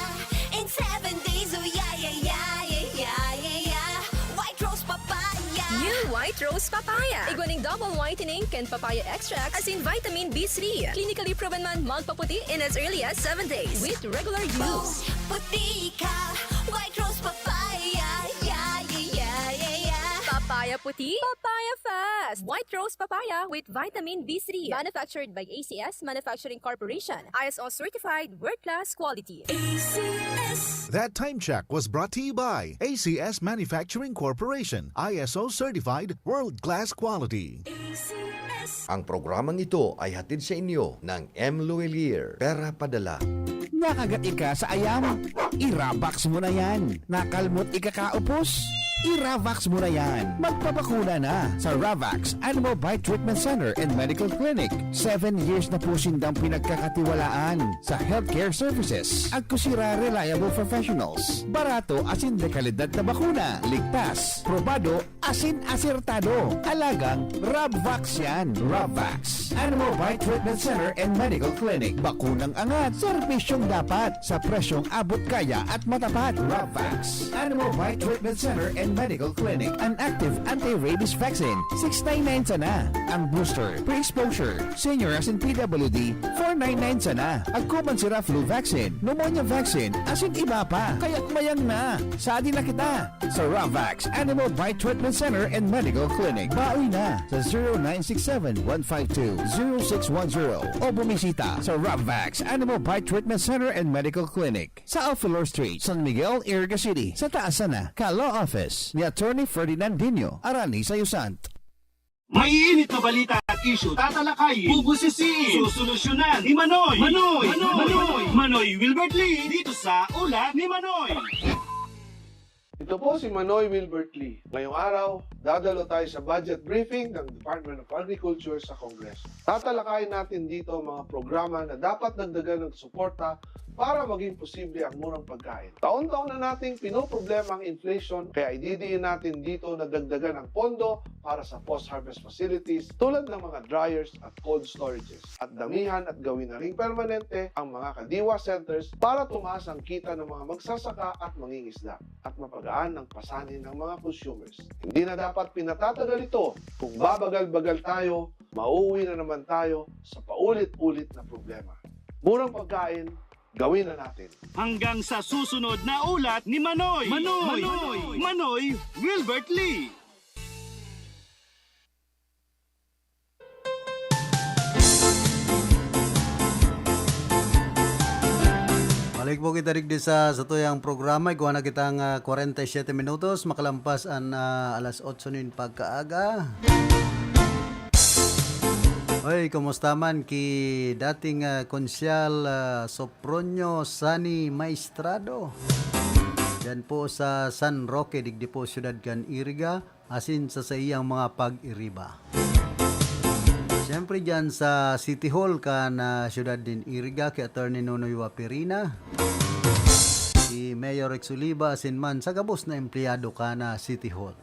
in 7 days, oh yeah, yeah, yeah, yeah, yeah, yeah. White rose papaya. New White Rose Papaya. Iguaning double whitening and papaya extracts as in vitamin B3. Clinically proven man magpaputi in as early as 7 days with regular use. Puti ka, white rose papaya, yeah, yeah, yeah, yeah, yeah. Papaya puti, papaya fast. White Rose Papaya with vitamin B3. Manufactured by ACS Manufacturing Corporation. ISO certified, world-class quality. ACS. That time check was brought to you by ACS Manufacturing Corporation. ISO certified, world-class quality. ACS. Ang programang ito ay hatid sa inyo ng M. Luelier, Pera Padala. Nakagat ka sa ayam? Irabax mo na yan. Nakalmot ikakaupos? I-Ravax mo na yan. Magpabakuna na sa Ravax Animal Bite Treatment Center and Medical Clinic. 7 years na po sindang pinagkakatiwalaan sa healthcare services. At kusira reliable professionals. Barato asin de kalidad na bakuna. Ligtas, probado, asin asertado. Alagang Ravax yan. Ravax Animal Bite Treatment Center and Medical Clinic. Bakunang angat, serbisyong dapat sa presyong abot kaya at matapat. Ravax Animal Bite Treatment Center and Medical Clinic. An active anti-rabies vaccine. 699 sana. Ang booster, pre-exposure, senior as in PWD, 499 sana. Agkuman sira flu vaccine, pneumonia vaccine, asin iba pa. Kaya't mayang na. Sadi na kita sa Ravax Animal Bite Treatment Center and Medical Clinic. Baoy na sa 0967-152-0610 o bumisita sa Ravax Animal Bite Treatment Center and Medical Clinic sa Alfalor Street, San Miguel, Iriga City. Sa taasan na, Ka-Law Office ni Attorney Ferdinand Dino, Arani Sayusant. Maiinit na balita at issue, tatalakayin, bubusisiin, susolusyonan ni Manoy. Manoy Wilbert Lee, dito sa Ulat ni Manoy. Ito po si Manoy Wilbert Lee. Ngayong araw, dadalo tayo sa budget briefing ng Department of Agriculture sa Kongreso. Tatalakayin natin dito ang mga programa na dapat dagdagan ng suporta para maging posible ang murang pagkain. Taon-taon na nating pinoproblema ang inflation, kaya ididiin natin dito na dagdagan ang pondo para sa post-harvest facilities tulad ng mga dryers at cold storages. At damihan at gawin na ring permanente ang mga kadiwa centers para tumaas ang kita ng mga magsasaka at mangingisda at mapagaan ang pasanin ng mga consumers. Hindi na dapat pinatatagal ito. Kung babagal-bagal tayo, mauuwi na naman tayo sa paulit-ulit na problema. Murang pagkain, gawin na natin. Hanggang sa susunod na ulat ni Manoy. Manoy Wilbert Lee. Balik po kita rin sa tuyang programa. Ikuha na kitang 47 minutos. Makalampas ang alas 8 nin pagkaaga. Oy, kumusta man ki dating konsyal Sopronio Sani Maestrado. Yan po sa San Roque, digdi po siyudad kan Iriga, asin sa iyang mga pag-iriba. Siyempre dyan sa City Hall kan siyudad din Iriga, kay Attorney Nonoy Wapirina. Si Mayor Rex Oliva, asin man sa gabos na empleyado ka na City Hall.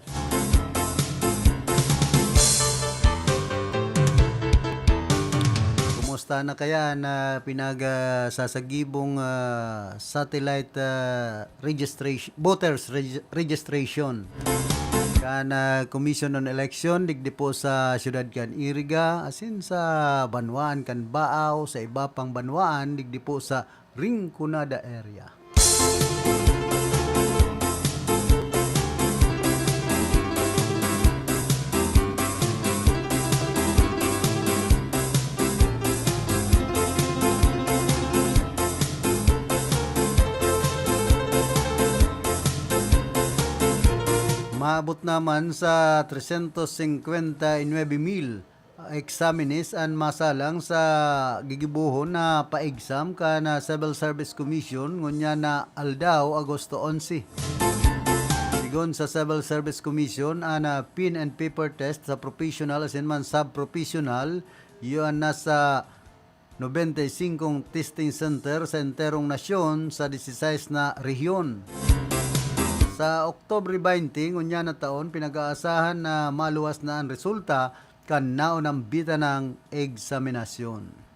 Kumusta na kaya na pinagsasagibong satellite registration, voters registration kana Commission on Election digdi po sa siyudad kan Iriga, asin sa Banwaan kan Baaw, sa iba pang Banwaan digdi po sa Rinconada area. Maabot naman sa 359,000 examinees ang masalang sa gigibuhon na pa-exam ka na Civil Service Commission ngunya na aldaw Agosto 11. Sigon sa Civil Service Commission ana pin and paper test sa professional as in man sub-professional yun nasa 95 testing center sa enterong nasyon sa 16 na rehiyon. Sa Oktubre 20, ngunya na taon, pinag-aasahan na maluwas na ang resulta kan naunang bita ng eksaminasyon.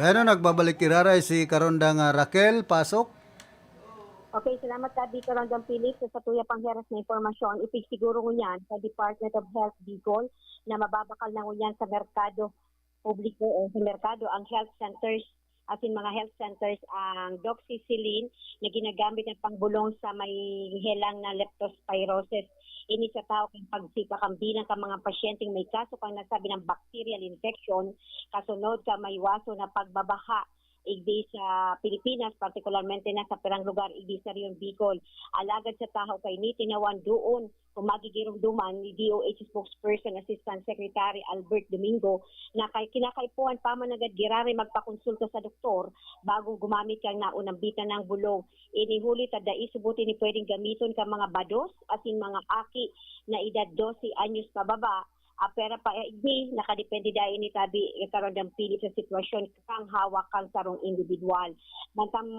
Pero nagbabalik kiraray si Karondang Raquel, pasok. Okay, salamat Tabi Karondang Philip sa tuya pangheras na impormasyon. Ipig siguro ngunyan sa Department of Health Bicol na mababakal na ngunyan sa merkado publiko o sa merkado ang health centers as in mga health centers ang doxycycline na ginagamit ng pangbulong sa may helang na leptospirosis. Ini sa tao kung pagsika kang bilang ka mga pasyenteng may kaso kang nasabi ng bacterial infection, kasunod ka may waso na pagbabaha igdi sa Pilipinas, partikularmente na sa perang lugar, igdi sa Rion Bicol. Alagad sa tao kay ni tinawan doon kung magigirong duman ni DOH spokesperson Assistant Secretary Albert Domingo na kay kinakaipuan pa man agad girari magpakonsulta sa doktor bago gumamit kang naunang bita ng bulong. Inihuli tada isubuti ni pwedeng gamiton ka mga bados as in mga aki na edad 12 anyos pababa. Pera pa igdi nakadepende dahil ni Tabi karon ng pili sa sitwasyon kang hawak kang sarong individual. Mantam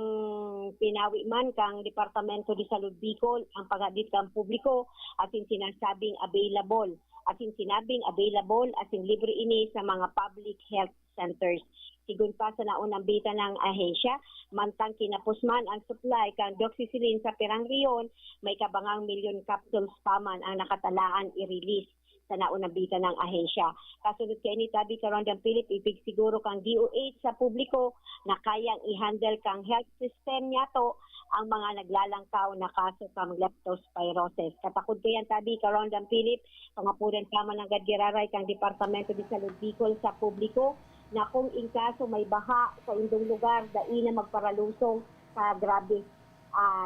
pinawi man kang Departamento de Salud Bicol ang pagadit kang publiko atin sinasabing available. Atin sinabing available atin libre ini sa mga public health centers. Sigun pa sa naunang bita ng ahensya, mantang kinapusman ang supply kang doxycycline sa Perang Rion, may kabangang milyon capsules pa man ang nakatalaan i-release sa naunang bita ng ahensya. Kasunod kay ni Tabi Karondang Philip, ipig siguro kang DOH sa publiko na kayang i-handle kang health system niya to ang mga naglalangkaw na kaso kang leptospirosis. Katakod ko yan Tabi Karondang Philip, pangapunan pa man ang gadgiraray kang Departamento de Salud Bicol sa publiko na kung in kaso may baha sa indong lugar, dai na magparalusong sa grabe.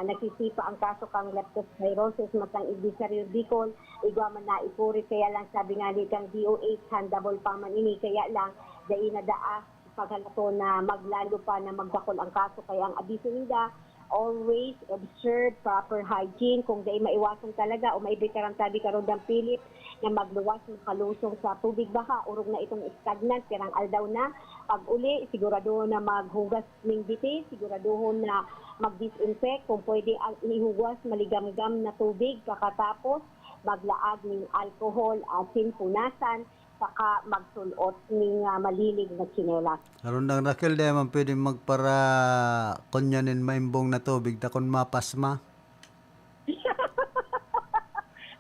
Nagsisipa ang kaso kang leptospirosis matang igdi sa Rio Bicol, igwa man na ipuri kaya lang sabi nga ni kang DOH handable pa man ini kaya lang dai na daa paghalato na maglalo pa na magbakol ang kaso kaya ang abiso nila always observe proper hygiene kung dai maiwasan talaga o maibitaran Tabi Karondang Philip na magluwas ng kalusong sa tubig baha urog na itong stagnant pirang aldaw na pag uli siguraduhon na maghugas ning biti siguraduhon na mag-disinfect kung pwede ang ihugas maligamgam na tubig kakatapos maglaag ng alcohol asin punasan saka magsulot ng malilig na tsinelas. Karondang Raquel, di man pwede magpara konyanin maimbong na tubig takon mapasma.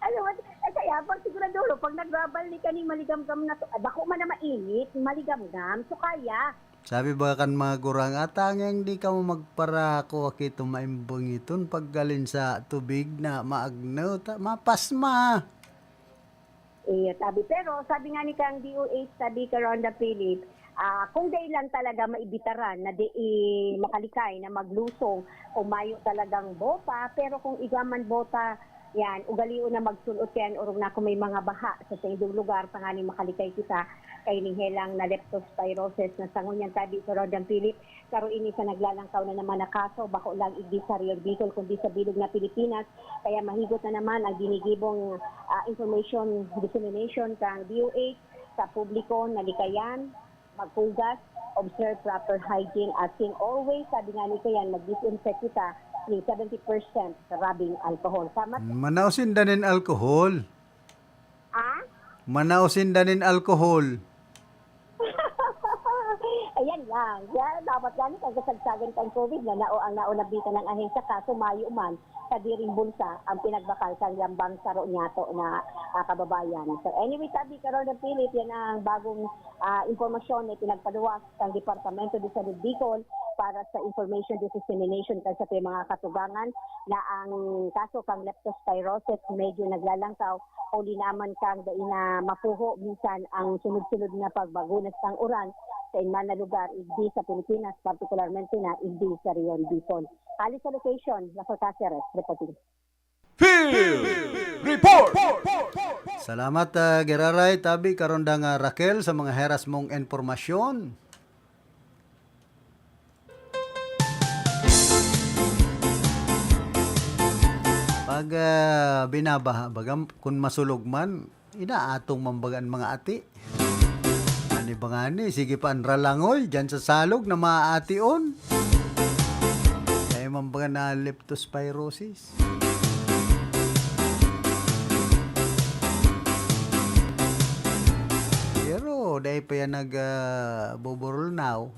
Alam mo, kaya pag siguradulo, pag nagbabal ni ka ni maligamgam na to, bako man na mainit, maligamgam, so kaya. Sabi ba kan mga gurang atang di ka mo magpara ko akito maimbong iton paggalin sa tubig na maagnaw mapasma. Sabi pero sabi nga ni kang DOH Tabi Karondang Philip, kung day lang talaga maibitaran na di makalikay na maglusong kung mayo talagang bota, pero kung igaman bota yan ugaliw na magsulot yan urong na kung may mga baha sa indong lugar pangani makalikay kita kay ni helang na leptospirosis na sangunyan Tabi Karondang Philip karo ini sa naglalangkaw na naman na kaso bako lang igdi sa Rio Bicol kundi sa bilog na Pilipinas kaya mahigot na naman ang ginigibong information dissemination kang DOH sa publiko na likayan maghugas observe proper hygiene, asking always, sabi nga nito yan, mag-disinfect kita ng 70% rubbing alcohol. Tama? Manausin danin alcohol. Ah? Manausin danin alcohol. Ayan lang. Yan, dapat yan kung kasagsagan kang COVID na ang naunabita ng ahensya kaso mayo man sa diring bulsa ang pinagbakal sa lambang saro nyato na kababayan. So anyway, sabi karon ng Philip, yan ang bagong impormasyon na pinagpaluwas ng Departamento de Salud Bicol para sa information dissemination kasi sa mga katugangan na ang kaso kang leptospirosis medyo naglalangkaw o linaman kang daina mapuho minsan ang sunod-sunod na pagbagunas ng uran sa inman na lugar, hindi sa Pilipinas, particularmente na hindi sa Rion Bicol. Alis sa location, Las Caceres, reporting. Report! Salamat Geraray, tabi karon da nga Raquel sa mga heras mong informasyon. Pag binabaha, bagam kung masulog man, inaatong mambagan mga ati. Ani ba nga ni, sige pa anralangoy, dyan sa salog na maaation. Kaya mambagan na leptospirosis. Pero dahil pa yan nag-buburol now.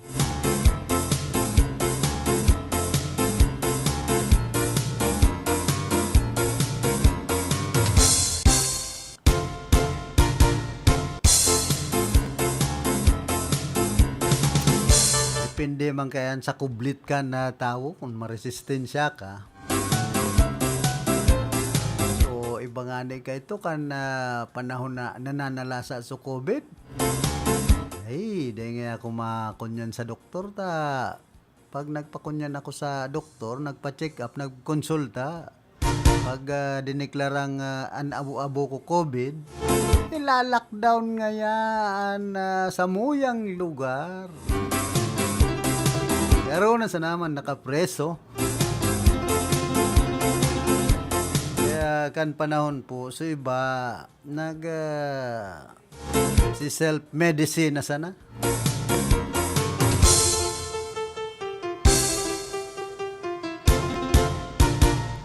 Depende man kayan sa kublit ka na tao kung maresistensya ka. So, iba nga na ka ito kan panahon na nananalasa sa COVID. Ay, dahil nga ako makunyan sa doktor ta. Pag nagpakunyan ako sa doktor, nagpa-check up, nagkonsulta. Pag diniklarang anabu-abo ko COVID, nila-lockdown ngayon sa muyang lugar. Pero na sa naman nakapreso. Kaya kan panahon po so iba si self-medicine na sana.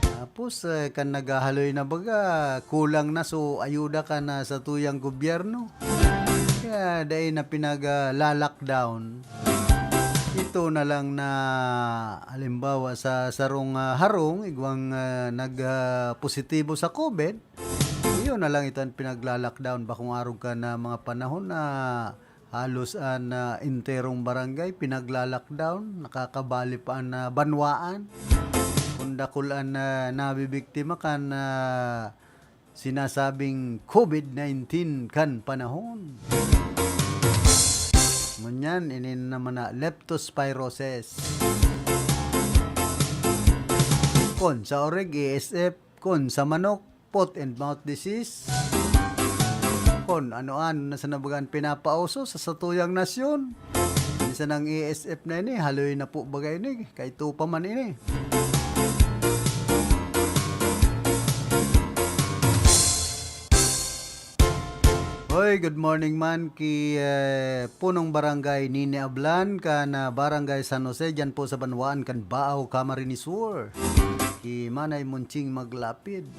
Tapos kan naghahaloy na baga kulang na so ayuda ka na sa tuyang gobyerno. Kaya dahil na pinag-lockdown. Ito na lang na halimbawa sa sarong harong igwang nag-positibo sa COVID, yun na lang ito ang pinagla-lockdown ba kung araw ka na mga panahon na halos interong barangay pinagla-lockdown, nakakabali pa na banwaan, kundakulan na nabibiktima kan sinasabing COVID-19 kan panahon. Ngunyan, inin naman na leptospirosis. Kon sa oreg, ESF. Kon sa manok, foot and mouth disease. Kon ano-ano na sa nabagaan pinapauso sa satuyang nasyon. Isa ng ESF na ini, haloy na po bagay ini. Kahit pa man ini. Hoy, good morning man ki punong barangay Nini Ablan kan barangay San Jose dyan po sa Banwaan kan Baaw Camarines Sur. Ki Manay Munching Maglapid.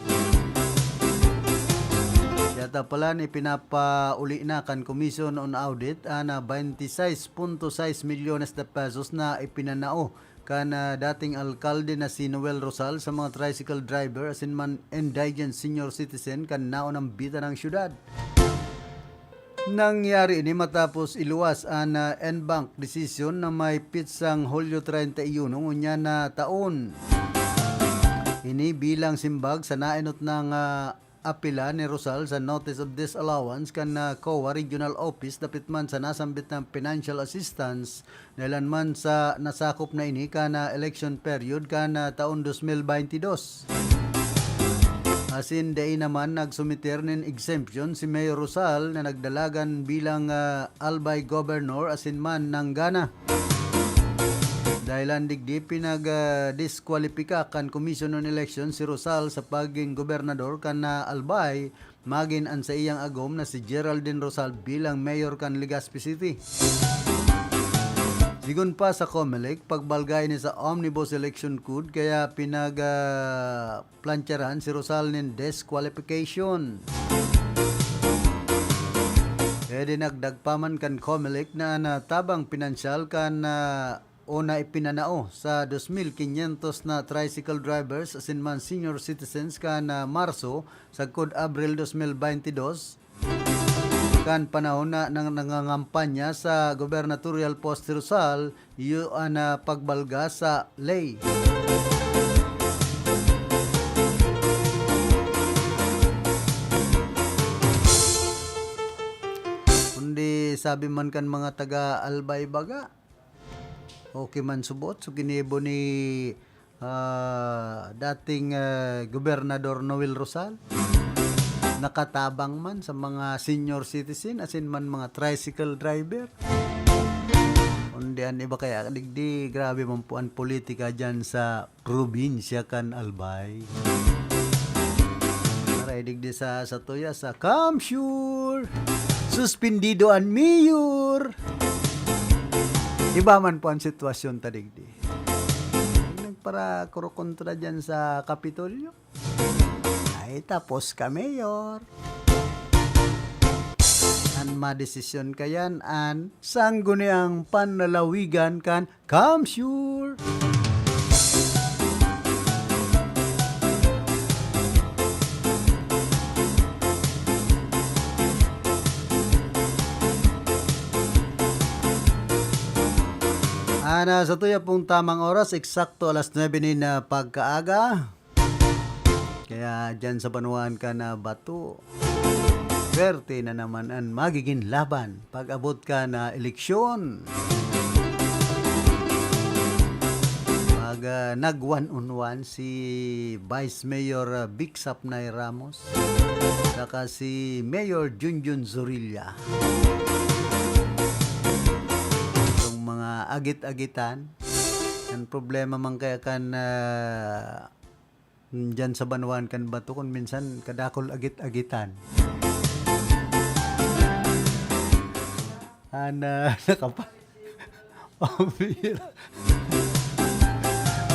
Yata pala ni pinapauli na kan Commission on Audit na 26.6 milyones de pesos na ipinanao kan dating alkalde na si Noel Rosal sa mga tricycle driver asin man indigent senior citizen kan naon ang bita ng syudad. Nangyari ini matapos iluwas ang en-bank decision na may pitsang Hulyo 31 ngunya na taon. Ini bilang simbag sa nainot ng apila ni Rosal sa Notice of Disallowance kan COA Regional Office dapit man sa nasambit ng financial assistance nailan man sa nasakop na ini kana election period kana taon 2022. Asin day naman nagsumiter nin exemption si Mayor Rosal na nagdalagan bilang albay governor asin man ng Ghana. Dahil digdi pinag-disqualifika kan Commission on Election si Rosal sa paging gobernador kan albay magin an sa iyang agom na si Geraldine Rosal bilang mayor kan Legazpi City. Digon pa sa COMELEC, pagbalgay ni sa Omnibus Election Code, kaya plancharahan si Rosal nin disqualification. Kaya dinagdagpaman kan COMELEC na natabang pinansyal kan o na ipinanao sa 2,500 na tricycle drivers asinman senior citizens kan Marso sa Code Abril 2022 kan panahon na nangangampanya sa gubernatorial post Rizal yun pagbalga sa lay. Kundi sabi man kan mga taga Albay Baga, okay man subot so ginibo ni dating Gobernador Noel Rosal, nakatabang man sa mga senior citizen asin man mga tricycle driver. Kundian iba kaya digdi grabe man po ang politika dyan sa probinsya kan Albay. Maray digdi sa Tuya sa Kamsur suspendido ang mayor. Iba man po ang sitwasyon tadigdi. Para kurokontra dyan sa Kapitolyo. Ay, tapos ka, Mayor. An madesisyon kayan, an sangguni ang panlalawigan kan Kamsur. Sa tuya pong tamang oras, eksakto alas 9 na pagkaaga. Kaya dyan sa Banuan ka na bato, swerte na naman ang magiging laban pag abot ka na eleksyon. Pag nag-one-on-one si Vice Mayor Vic Sapnay Ramos saka si Mayor Junjun Zorilla. Itong mga agit-agitan, ang problema man kaya kan dyan sa Banuan kan bato kung minsan kadakol agit-agitan.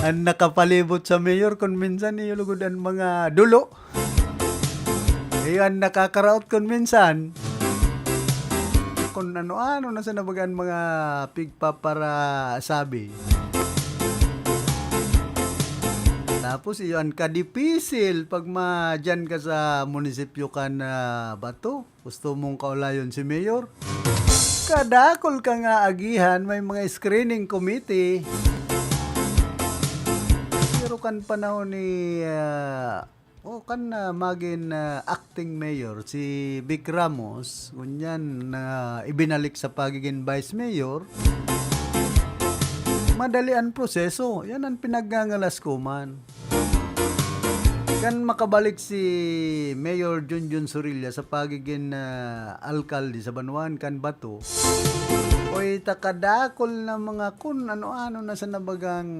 Nakapalibot sa mayor kung minsan iulugod ang mga dulo. Ayan nakakaraot kung minsan. Kung ano-ano na sa nabagaan mga pigpa para sabi. Tapos iyon kadipisil pag madyan ka sa munisipyo ka na bato. Gusto mong kaulayon si mayor. Kadakol ka nga agihan, may mga screening committee. Pero kan panahon ni maging acting mayor si Vic Ramos, kunyan ibinalik sa pagiging vice mayor. Madali ang proseso. Yan ang pinaggangalas ko man. Kan makabalik si Mayor Junjun Zorilla sa pagiging alkalde sa Banuan kan bato. Oy takadakol na mga kun ano-ano na sa nabagang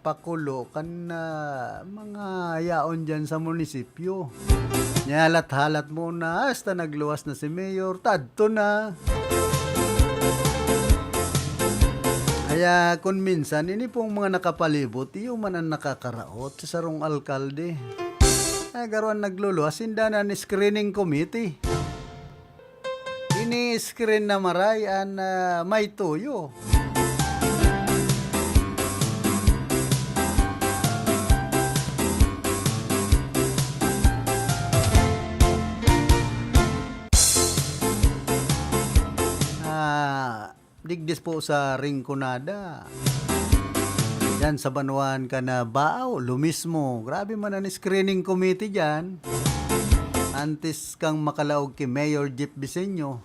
pakulo kan mga yaon dyan sa munisipyo. Nyalat-halat mo na hasta nagluwas na si Mayor. Tadto na. Kaya kung minsan, ini pong mga nakapalibot, iyo man ang nakakaraot sa sarong alkalde. Ay, garuan nagluluwas, hinda na ni screening committee. Ini-screen na maray ang may tuyo. Digdis po sa Rinconada. Yan sa Banuan ka na Baaw, lumismo. Grabe man ang screening committee dyan. Antes kang makalaog kay Mayor Jeep Bisenyo.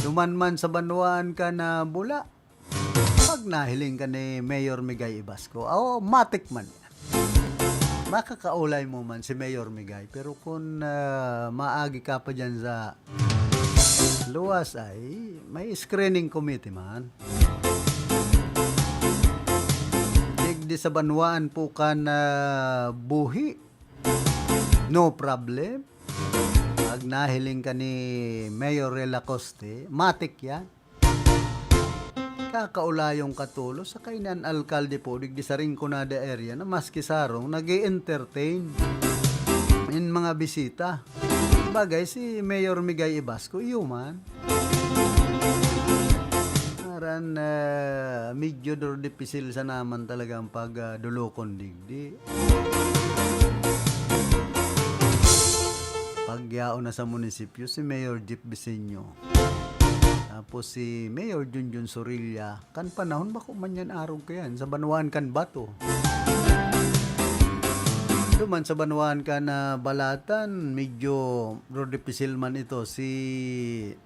Duman man sa Banuan ka na Bula. Pag nahiling ka ni Mayor Migay Ibasco, matik man yan. Makakaulay mo man si Mayor Migay. Pero kung maagi ka pa dyan sa luwas ay may screening committee man. Digdi sa Banuan po ka na buhi. No problem. Pag nahiling ka ni Mayor Relacoste, matik yan. kakaulayong katulo sa kainan alkalde po digdi sa Rinconada area na maski sarong nag-entertain in mga bisita. Bagay si Mayor Migay Ibasco, human. Aran medyo dipisil sa naman talaga ang pagdulokon digdi. Pagyao na sa munisipyo si Mayor Jeep Bisenyo. Tapos si Mayor Junjun Sorilla, kan panahon ba man yan arog kayan, sa Banuan kan bato. Duman sa Banuan kan na balatan, medyo rodipisil man ito si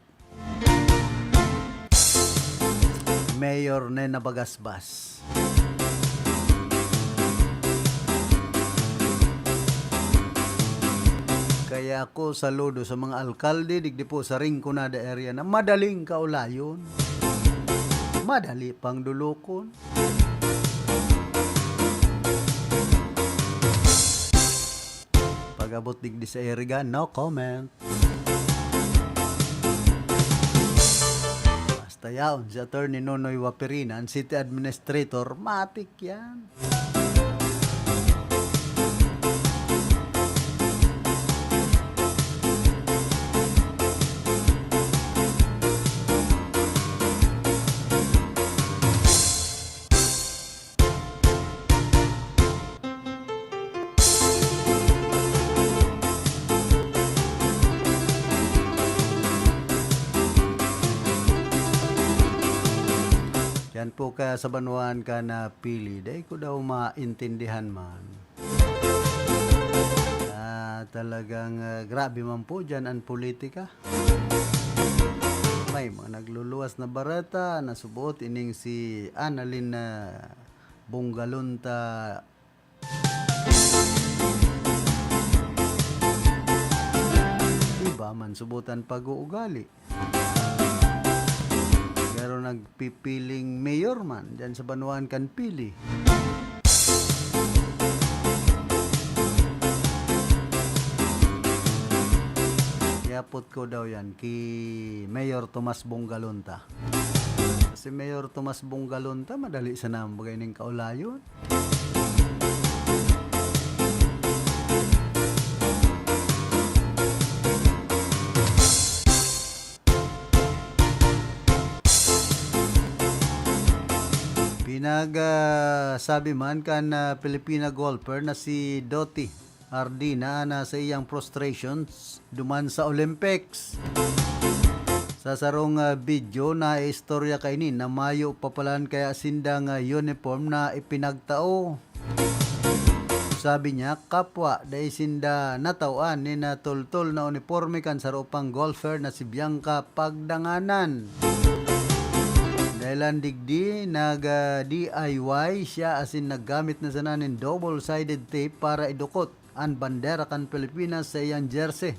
Mayor Nena Bagasbas. Kaya ako saludo sa mga alkalde digdi po sa Rinconada area na madaling kaulayon. Madali pang dulokon. Pag-abot digdi sa area, no comment. Basta yaon si Attorney Nonoy Wapirinan, City Administrator, matik yan. Yan po ka sa Banuan ka na pili. Dahil ko daw maintindihan man. Talagang grabe man po dyan ang politika. May mga nagluluwas na barata na subuot ining si Annalyn na Bunggalunta. Iba man subutan pag-uugali. Pero nagpipiling mayor man dyan sa Banuan kan pili. Yapot ko daw yan kay Mayor Tomas Bunggalunta. Kasi Mayor Tomas Bunggalunta madali sa nambagay ng kaulayon. Sabi man kan Pilipina golfer na si Doti Ardina na sa iyang frustrations duman sa Olympics. Sa sarong video na istorya kainin na mayo papalan kaya sindang uniform na ipinagtao. Sabi niya, kapwa dahil sinda natawan ni na tultol na uniforme kan sa ropang golfer na si Bianca Pagdanganan. Dahil digdi, nag-DIY siya asin naggamit na sananin double-sided tape para idukot ang bandera kan Pilipinas sa iyang jersey.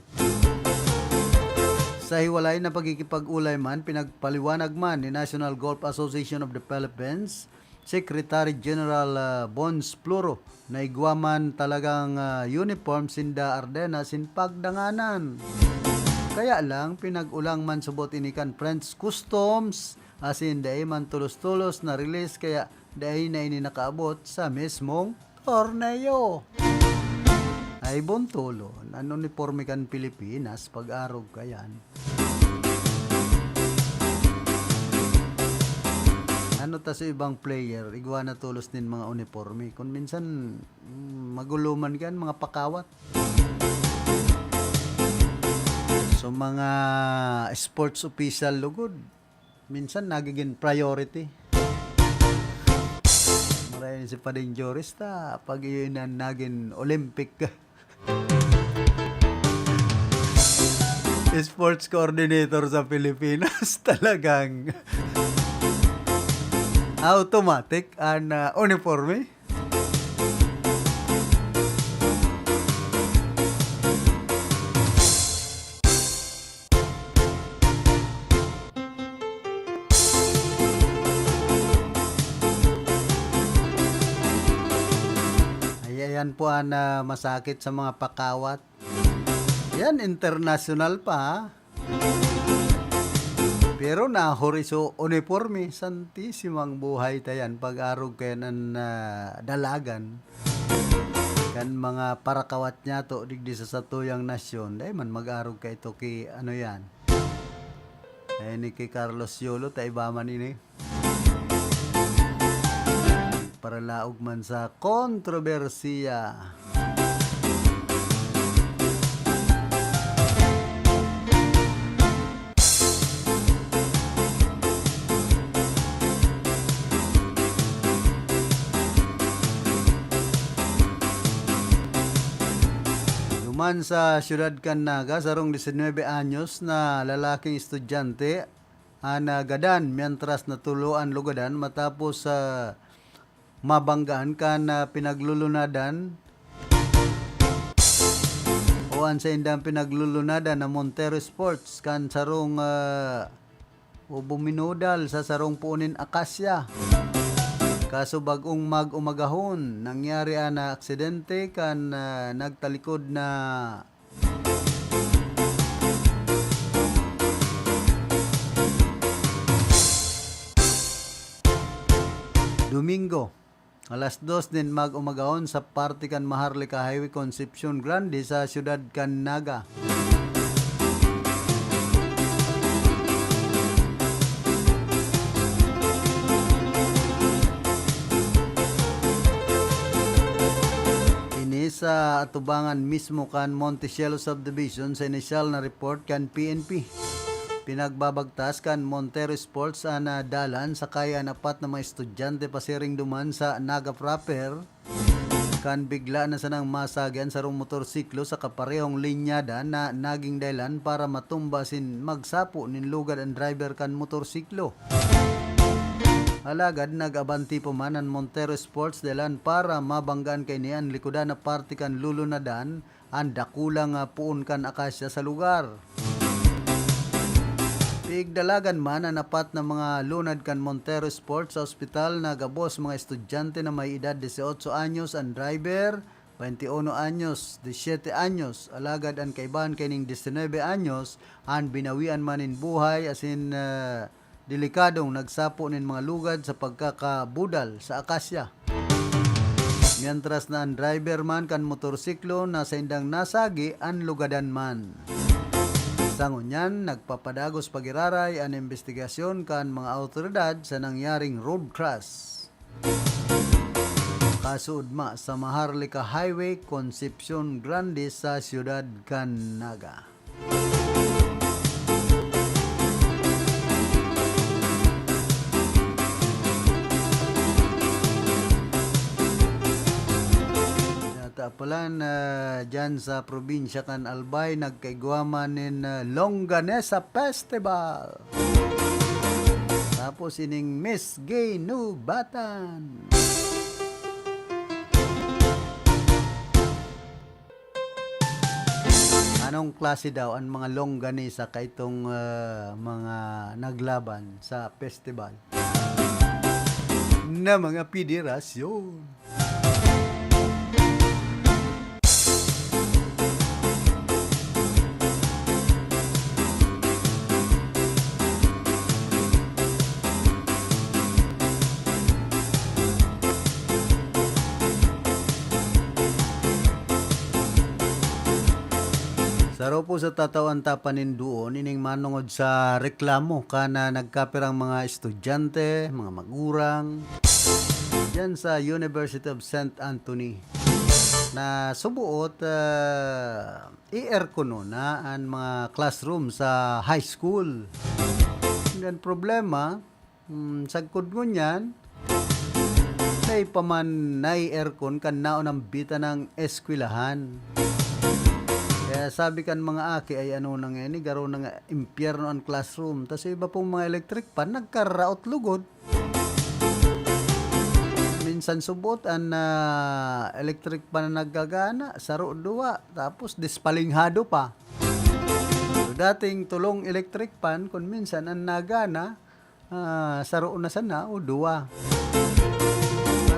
Sa hiwalay na pagkikipag-ulay man, pinagpaliwanag man ni National Golf Association of the Philippines, Secretary General Bons Pluro, na igwaman talagang uniform sinda Ardena sin Pagdanganan. Kaya lang, pinag-ulang man subot inikan French Customs, asin dahi man tulos-tulos na release kaya dahi na ini nakaabot sa mismong torneo. Ay bontulo, ano ni porme kan Pilipinas pag-arog kayan. Ano ta sa ibang player, igwa na tulos din mga uniforme. Kung minsan maguluman kan mga pakawat. So mga sports official lugod, minsan nagiging priority. Maraming si Pading Jorista pag yun na naging Olympic sports coordinator sa Pilipinas, talagang automatic ang uniforme. Ayan po ang masakit sa mga pakawat. Yan, international pa. Pero na horiso uniforme, santisimang buhay tayan pag-arog kayo ng dalagan. Kan mga parakawat niya to, digdi sa satuyang nasyon, dahil man mag-arog kayo to ki, ano yan. Ay ni kay Carlos Yolo, taibaman ini. Para laog man sa kontrobersiya. Man sa Ciudad Canaga, sarong 19 anyos na lalaking estudyante gadan mientras natuluan lugadan matapos mabanggaan kan pinaglulunadan o sa indang pinaglulunadan na Montero Sports kan sarong buminudal sa sarong puunin Akasya. Kaso bagong mag-umagahon, nangyari na aksidente kan nagtalikod na Domingo. Alas 2 din mag-umagahon sa parte kan Maharlika Highway Concepcion Grande sa Ciudad Canaga. Sa atubangan mismo kan Montecielo Subdivision sa initial na report kan PNP. Pinagbabagtas kan Montero Sports na dalan sa kaya apat na mga estudyante pasiring duman sa Naga proper kan bigla na sanang masagyan sa rong motorsiklo sa kaparehong linyada na naging dahilan para matumba sin magsapo nin lugad ang driver kan motorsiklo. Alagad nag-abanti po man ang Montero Sports dalan para mabanggaan kay niyan likodan na parte kan lulunadan ang dakulang puon kan Akasya sa lugar. Pigdalagan man ang apat na mga lunad kan Montero Sports sa ospital na gabos mga estudyante na may edad 18 anyos ang driver, 21 anyos, 17 anyos, alagad ang kaibahan kaining 19 anyos ang binawian manin buhay asin delikadong nagsapo nin mga lugad sa pagkakabudal sa Akasya. Mientras na ang driver man kan motorsiklo na sa indang nasagi ang lugadan man. Sangon yan, nagpapadagos pagiraray ang investigasyon kan mga autoridad sa nangyaring road crash. Kasuudma sa Maharlika Highway, Concepcion Grande sa Ciudad Canaga. Palan dyan sa probinsya kan Albay nagkaigwaman nin Longganesa Festival. Tapos ining Miss Gay Nubatan. Anong klase daw ang mga longganesa kaitong mga naglaban sa festival na mga federasyon? Saro po sa tatawan tapanin doon, ining manungod sa reklamo kana nagkapirang mga estudyante, mga magurang, dyan sa University of St. Anthony na subuot i-aircon na ang mga classroom sa high school. Yan problema, sagkod mo niyan, nay paman na i-aircon kan naon ang bita ng eskwelahan. Kaya sabi kan mga aki ay ano nang ini garo nang impyerno ang classroom. Tas iba pong mga electric pan nagkaraot lugod. Minsan subot ang electric pan na naggagana, saro duwa, tapos dispalinghado pa. So, dating tulong electric pan kung minsan ang nagana, saro na sana o duwa.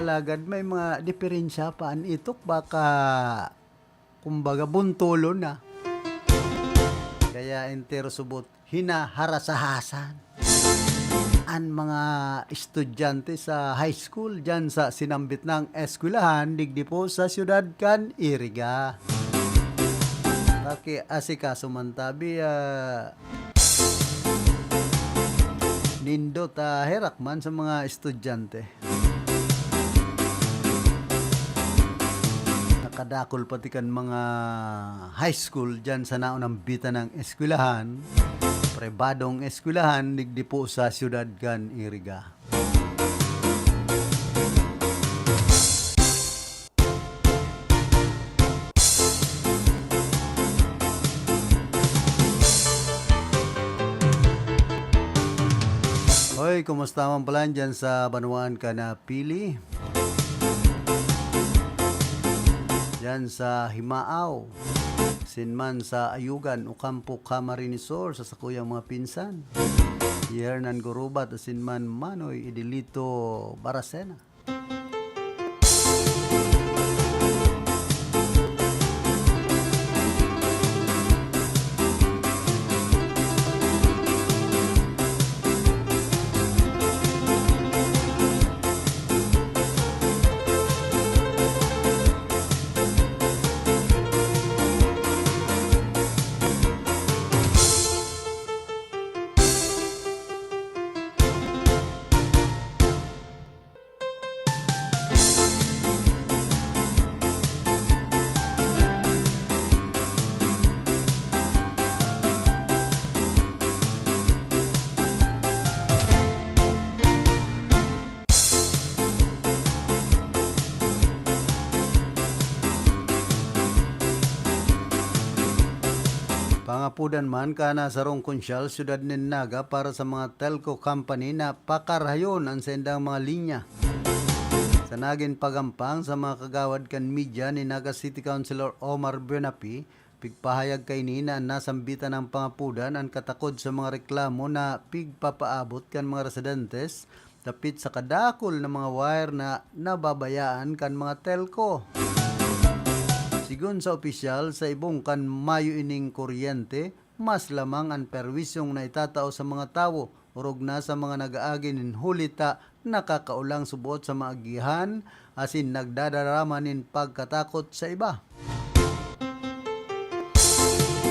Malagad may mga diferensya pa an itok baka kumbaga buntulo na. Kaya entero subot hinaharasahasan. an mga estudyante sa high school dyan sa sinambit ng eskwelahan digdi po sa siyudad kan Iriga. Taki asikaso man tabi nindot herak man sa mga estudyante. Nakadakol pati kan mga high school dyan sa naunang bita ng eskwelahan, pribadong eskwelahan digdi po sa siyudad kan Iriga. Hoy, kumusta man pala dyan sa Banuan ka na Pili? Dyan sa Himaaw, sinman sa Ayugan, Ukampo, Camarinesor, sa sakuyang mga pinsan. Yernan Gurubat, sinman Manoy, Idilito, Baracena. Pangapudan man kana sa rong konsyal siyudad nin Naga para sa mga telco company na pakarhayon ang sendang mga linya. Sa nagin pagampang sa mga kagawad kan media ni Naga City Councilor Omar Benapi, pigpahayag kay nina ang nasambitan ng pangapudan ang katakod sa mga reklamo na pigpapaabot kan mga residentes tapit sa kadakol na mga wire na nababayaan kan mga telco. Sigun sa opisyal, sa ibong kan mayo ining kuryente, mas lamang ang perwisyong na itatao sa mga tao, urog na sa mga nag-aagi nin hulita, nakakaulang subuot sa mga agihan, asin nagdadaramanin pagkatakot sa iba.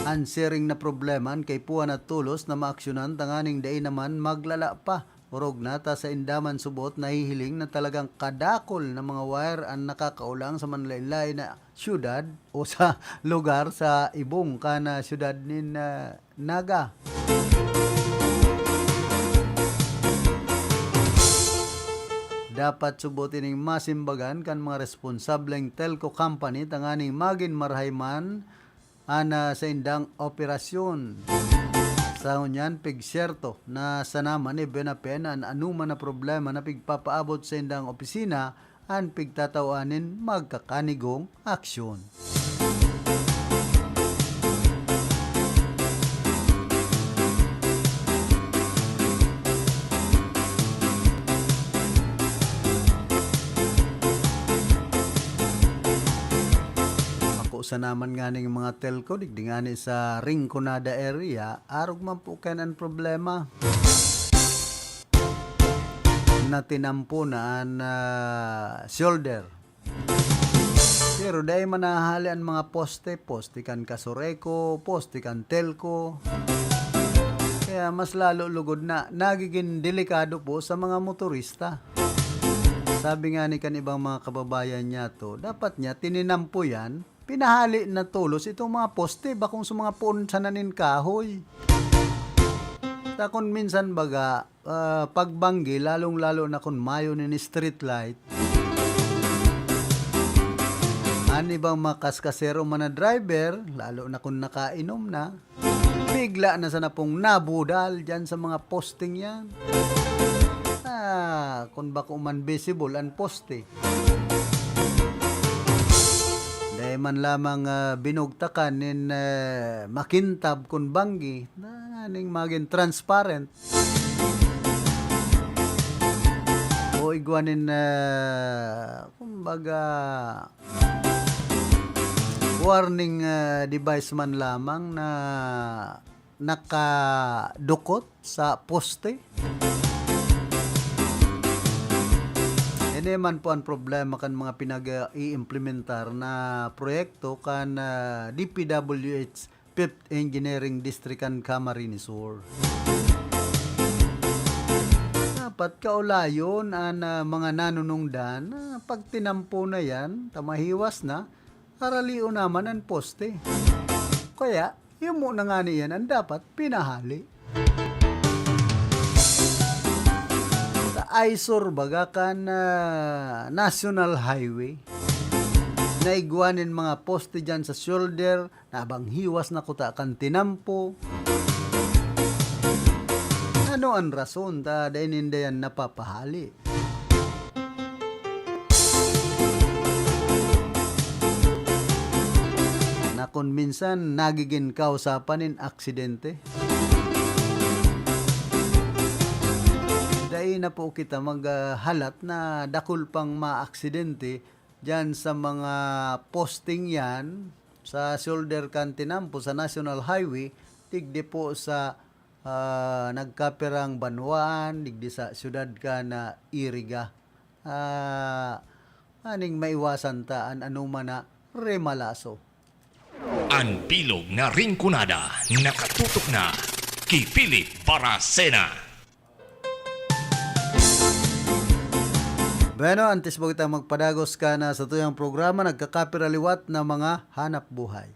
Answering na probleman kay puwan at tulos na maaksyonan tanganing day naman maglala pa. Urog na ta sa indaman subot nahihiling na talagang kadakol na mga wire ang nakakaulang sa manlaylay na syudad o sa lugar sa ibong kana syudad nin Naga. Dapat subutin ning masimbagan kan mga responsableng telco company tanganing magin marhayman ana sa indang operasyon. Sa hunyan, pigsyerto na sa naman ni Benapen ang anuman na problema na pigpapaabot sa indang opisina ang pigtatawanin magkakanigong aksyon. Sa naman nga ng mga telco, digdi nga ni sa Rinconada area, arog man po kanan problema. Na tinampo na ang shoulder. Pero dahil manahali ang mga poste kan Kasureko, poste kan telco. Kaya mas lalo lugod na nagiging delikado po sa mga motorista. Sabi nga ni kan ibang mga kababayan niya to, dapat niya tininampo yan, pinahali na tulos itong mga poste bakong sa mga punsananin kahoy. Takon minsan baga pagbanggi lalong-lalo na kung mayo ni street light. Ani bang makaskasero man na driver lalo na kung nakainom na bigla na sana pong nabudal dyan sa mga posting yan. Kung bako man visible ang poste. Dahil man lamang binugtakan nin makintab kung banggi na ning maging transparent. O igwanin kumbaga warning device man lamang na nakadukot sa poste. Ini man po ang problema kan mga pinag-i-implementar na proyekto kan DPWH 5th Engineering District kan Camarines Sur. Dapat kaulayon ang mga nanunungdan pag tinampo na yan, tamahiwas na, haraliw naman ang poste. Kaya, yung muna nga niyan ang dapat pinahali. Sa ISOR baga kan National Highway, naigwanin mga poste dyan sa shoulder, nabang hiwas na kuta kan tinampo. Ano ang rason ta dahil hindi yan napapahali? Na kung minsan nagiging kausapan ng aksidente. Dahil na po kita maghalat na dakul pang maaksidente dyan sa mga posting yan sa shoulder kan tinampo sa National Highway, tigdi po sa nagkaperang Banwaan, digdi sa syudad ka na Iriga. Aning maiwasan ta an anuman na remalaso. Ang bilog na ringkunada nakatutok na kay Philip Baracena. Bueno, antes mo kita magpadagos ka na sa tuyang programa, nagkakapiraliwat na mga hanap buhay.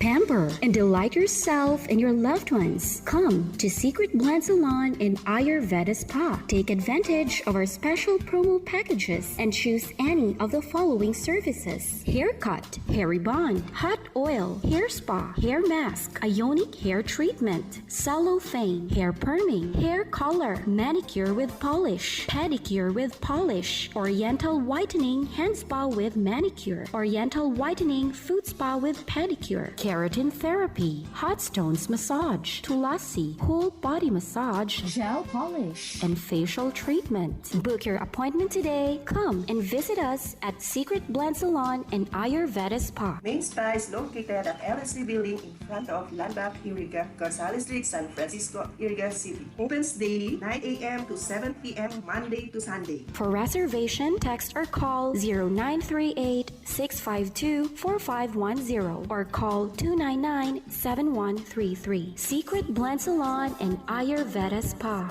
Pamper and delight yourself and your loved ones. Come to Secret Blend Salon in Ayurveda Spa. Take advantage of our special promo packages and choose any of the following services: haircut, hair rebond, hot oil, hair spa, hair mask, ionic hair treatment, cellophane, hair perming, hair color, manicure with polish, pedicure with polish, oriental whitening hand spa with manicure, oriental whitening foot spa with pedicure, keratin therapy, hot stones massage, tulasi, whole body massage, gel polish, and facial treatment. Book your appointment today. Come and visit us at Secret Blend Salon and Ayurveda Spa. Main Spa is located at LSD Building in front of Landmark Iriga, Gonzales Street, San Francisco, Iriga City. Opens daily 9 a.m. to 7 p.m. Monday to Sunday. For reservation, text or call 0938-652-4510 or call 299-7133. Secret Blend Salon and Ayurveda Spa.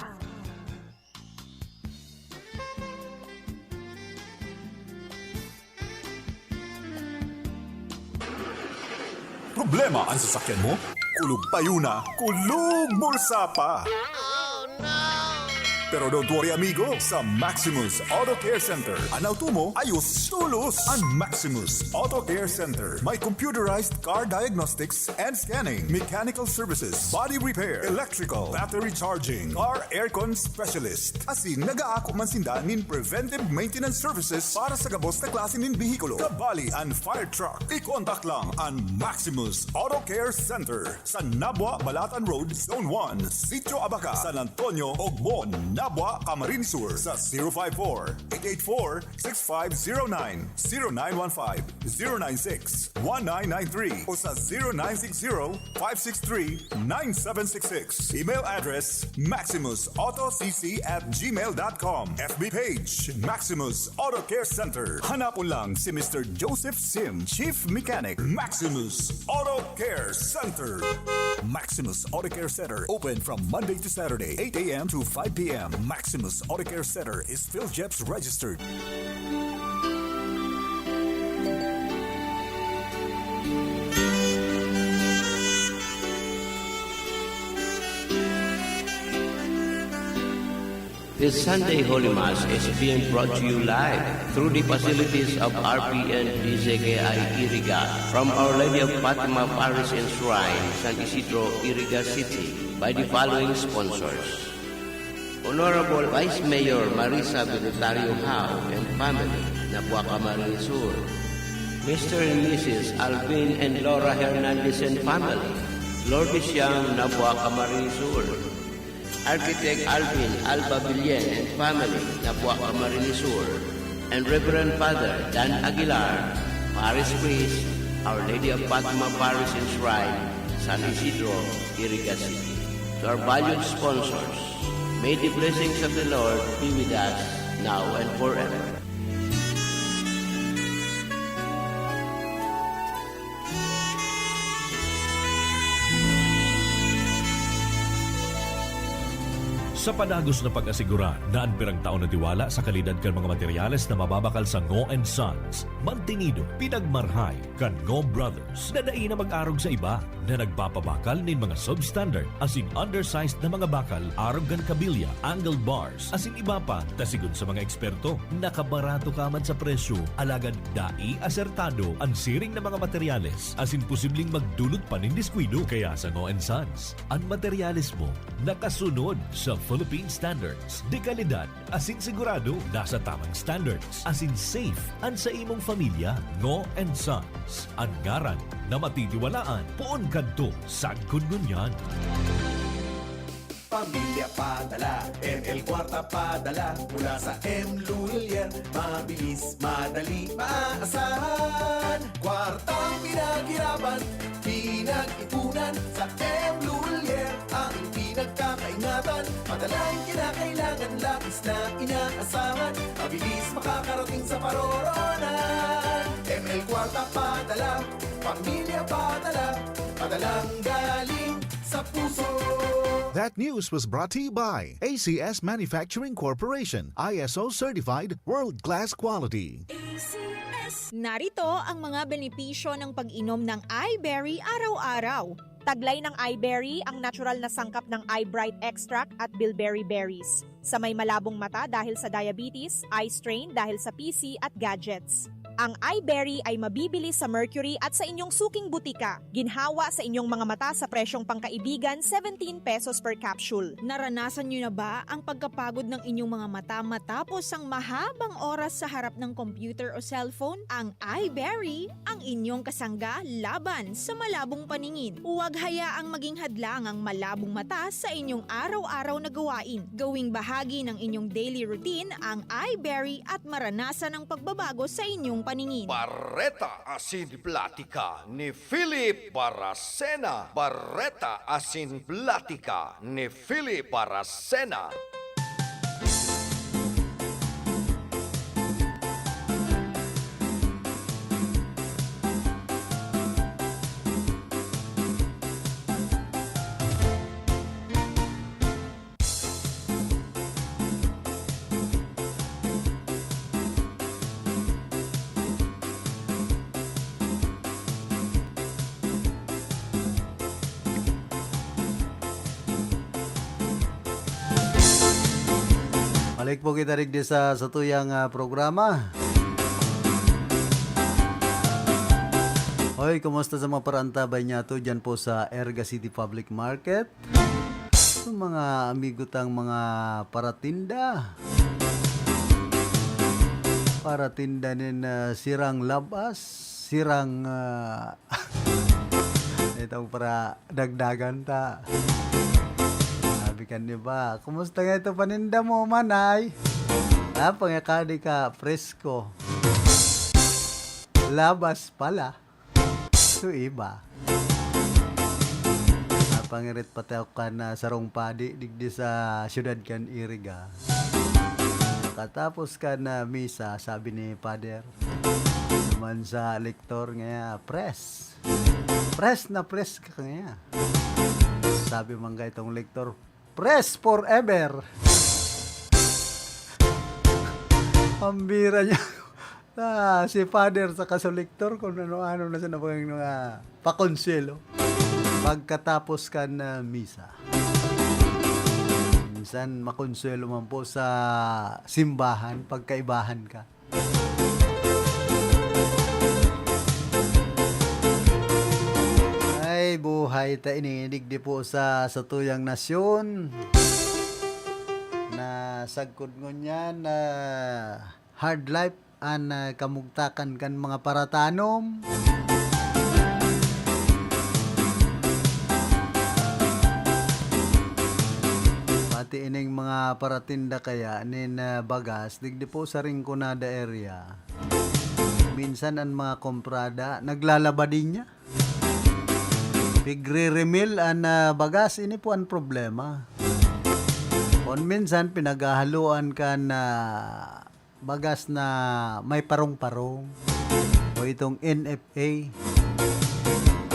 Problema ang sasakyan mo? Kulog payo na, kulog bulsa pa! Pero don't worry amigo, sa Maximus Auto Care Center, ang auto mo ayos tulos. Ang Maximus Auto Care Center may computerized car diagnostics and scanning, mechanical services, body repair, electrical, battery charging, car aircon specialist. Asin nagaako man sinda nin preventive maintenance services para sa gabos na klase nin bihikulo, kabali and fire truck. I-contact lang ang Maximus Auto Care Center sa Nabwa, Balatan Road, Zone 1, Sitio Abaca, San Antonio, Ogmon, Nabwa, Camarines Sur sa 054-884-6509, 0915-096-1993 o sa 0960-563-9766. Email address maximusautocc@gmail.com. FB page Maximus Auto Care Center. Hanapon lang si Mr. Joseph Sim, Chief Mechanic, Maximus Auto Care Center. Maximus Auto Care Center open from Monday to Saturday, 8 a.m. to 5 p.m. Maximus Auto Care Center is PhilJeps registered. This Sunday Holy Mass is being brought to you live through the facilities of RPN DZKI Iriga from Our Lady of Fatima Parish and Shrine, San Isidro, Iriga City by the following sponsors. Honorable Vice Mayor Marisa Benitario Hao and family, Nabwa Camarines Sur. Mr. and Mrs. Alvin and Laura Hernandez and family, Lourdes Yang, Nabwa Camarines Sur. Architect Alvin Alba Villen and family, Nabwa Camarines Sur. And Reverend Father Dan Aguilar, Parish Priest, Our Lady of Fatima Parish and Shrine, San Isidro, Iriga City. To our valued sponsors, may the blessings of the Lord be with us now and forever. Sa panagos na pag-asigura na ang pirang taon na tiwala sa kalidad kan mga materyales na mababakal sa Ngo & Sons, mantinido, pinagmarhay kan Ngo Brothers na dai na mag-arog sa iba na nagpapabakal nin mga substandard as in undersized na mga bakal, arog kan kabilya, angled bars, as in iba pa, tasigon sa mga eksperto, nakabarato ka man sa presyo, alagad dai asertado ang siring na mga materyales as in posibleng magdulot pa nin diskwido. Kaya sa Ngo & Sons, ang materyales mo nakasunod sa Philippine standards. Di kalidad, asin sigurado, nasa tamang standards. Asin safe, ang sa imong pamilya, Ngo & Sons. Ang ngaran na matitiwalaan, poon kadto, sad kun ngunyan. Pamilya padala, ML Kwarta padala, mula sa M. Lulier, mabilis, madali, maaasahan. Kwartang pinaghirapan, pinag-ipunan, sa M. Lulier, ang pinagkakaingatan. Padalang kinakailangan, labis na inaasahan, mabilis makakarating sa paroronan. ML Kwarta padala, pamilya padala, padalang galing sa puso. That news was brought to you by ACS Manufacturing Corporation, ISO certified world-class quality. Narito ang mga benepisyo ng pag-inom ng iBerry araw-araw. Taglay ng iBerry ang natural na sangkap ng iBright extract at bilberry berries. Sa may malabong mata dahil sa diabetes, eye strain dahil sa PC at gadgets. Ang iBerry ay mabibili sa Mercury at sa inyong suking butika. Ginhawa sa inyong mga mata sa presyong pangkaibigan, 17 pesos per capsule. Naranasan nyo na ba ang pagkapagod ng inyong mga mata matapos ang mahabang oras sa harap ng computer o cellphone? Ang iBerry ang inyong kasangga laban sa malabong paningin. Huwag hayaang maging hadlang ang malabong mata sa inyong araw-araw na gawain. Gawing bahagi ng inyong daily routine ang iBerry at maranasan ang pagbabago sa inyong paningin. Barreta Asin Platica ni Philip Baracena. Barreta Asin Platica ni Philip Baracena. Balik po kita rin sa tuyang programa. Hoy, kumusta sa mga parantabay niya to dyan po sa Erga City Public Market? Sa mga amigotang mga paratinda. Paratinda nin sirang labas, sirang itong para dagdagan ta. Sabi ba, kumusta nga ito paninda mo, manay? Pangakadi ka, presko. Labas pala. Ito iba. Pangirit pati ako ka na sarong padi, digdi sa syudad kan Iriga. Katapos ka na misa, sabi ni Pader. Naman sa lektor nga, press. Press na press ka nga. Sabi man ka itong lektor, press forever. Pambira niya. Si Father sa kasolektor kung ano-ano na siya na mga pakonselo. Pagkatapos ka na misa. Minsan makonselo man po sa simbahan, pagkaibahan ka. Ay, buhay ta inidigdi po sa tuyang nasyon na sagkod ngunyan na hard life an kamugtakan kan mga paratanom. Pati ining mga paratinda kaya nin bagas digdi po sa Rinconada area. Minsan ang mga komprada naglalaba din niya. Pigre-remil ang bagas, ini po ang problema. Kung minsan pinaghahaluan ka na bagas na may parong-parong o itong NFA.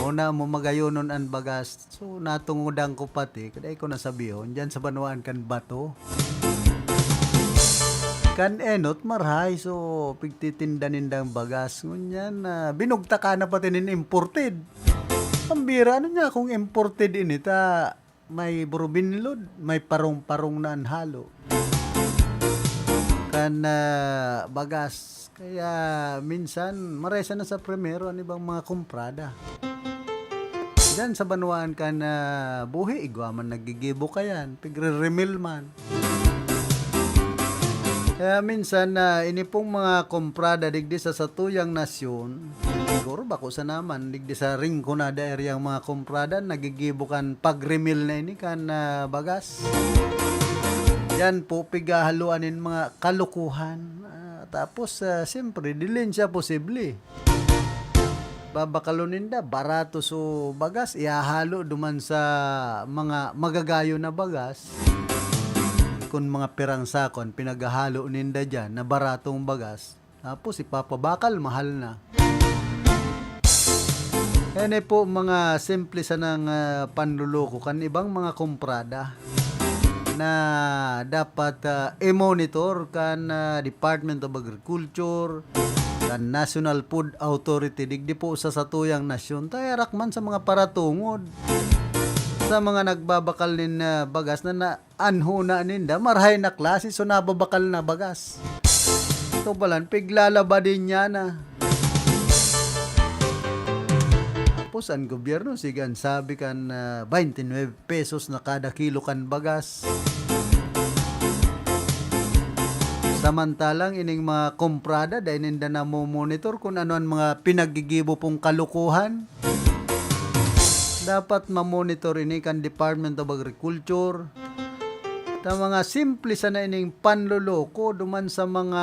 Una mo magayonon ang bagas. So natungudan ko pati, kada ko nasabihon, dyan sa banuan kan bato. Kan enot marhay, so pigtitindanindang bagas. Ngunyan, binugta ka na pati nin imported. Ang bira, ano niya kung imported inita, may burubinlod, may parong-parong na anhalo. Kan bagas. Kaya minsan, maresa na sa primero ang ibang mga kumprada. Diyan sa banuan ka na buhi, igwaman nagigibo ka yan, pigre-remil man. Kaya minsan ini pong mga komprada digdi sa satuyang nasyon, siguro bako sa naman, digdi sa Rinconada area ang mga komprada, nagigibo kan pag-remil na ini kan bagas. Yan po pigahaluanin mga kalukuhan. Tapos siyempre, dilin siya posible. Babakalunin da, barato so bagas, ihahalo duman sa mga magagayo na bagas. Kung mga pirang sakon, pinaghahalo ninda dyan na baratong bagas, tapos ipapabakal, mahal na. Yan po mga simple sa ng panluloko kan ibang mga komprada na dapat i-monitor kan Department of Agriculture, kan National Food Authority, digdi po sa satuyang nasyon, tayarak man sa mga paratungod. Sa mga nagbabakal nin bagas na anho na ninda, marhay na klase, so nababakal na bagas. Ito palan, piglalaba din niya na. Tapos ang gobyerno, sigan sabi kan 29 pesos na kada kilo kan bagas. Samantalang ining mga komprada, dahil ninda na monitor kung ano ang mga pinagigibo pong kalukuhan. Dapat ma-monitor ini kan Department of Agriculture. Ta mga simple sa na ining panloloko duman sa mga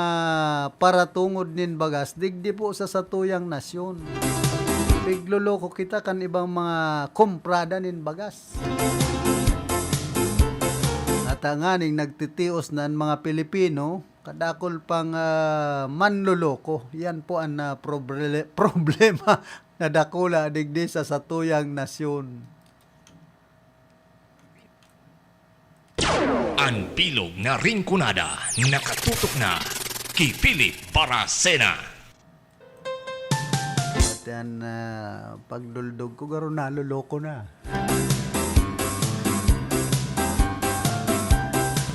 paratungod nin bagas, digdi po sa satuyang nasyon. Bigloloko kita kan ibang mga komprada nin bagas. At ang aning nagtitios na mga Pilipino, kadakol pang manloloko. Yan po ang problema na dakula digdi sa satuyang nasyon. Ang bilog na Rinconada, nakatutok na kay Philip Baracena. At yan, pagduldog ko, garo naloloko na.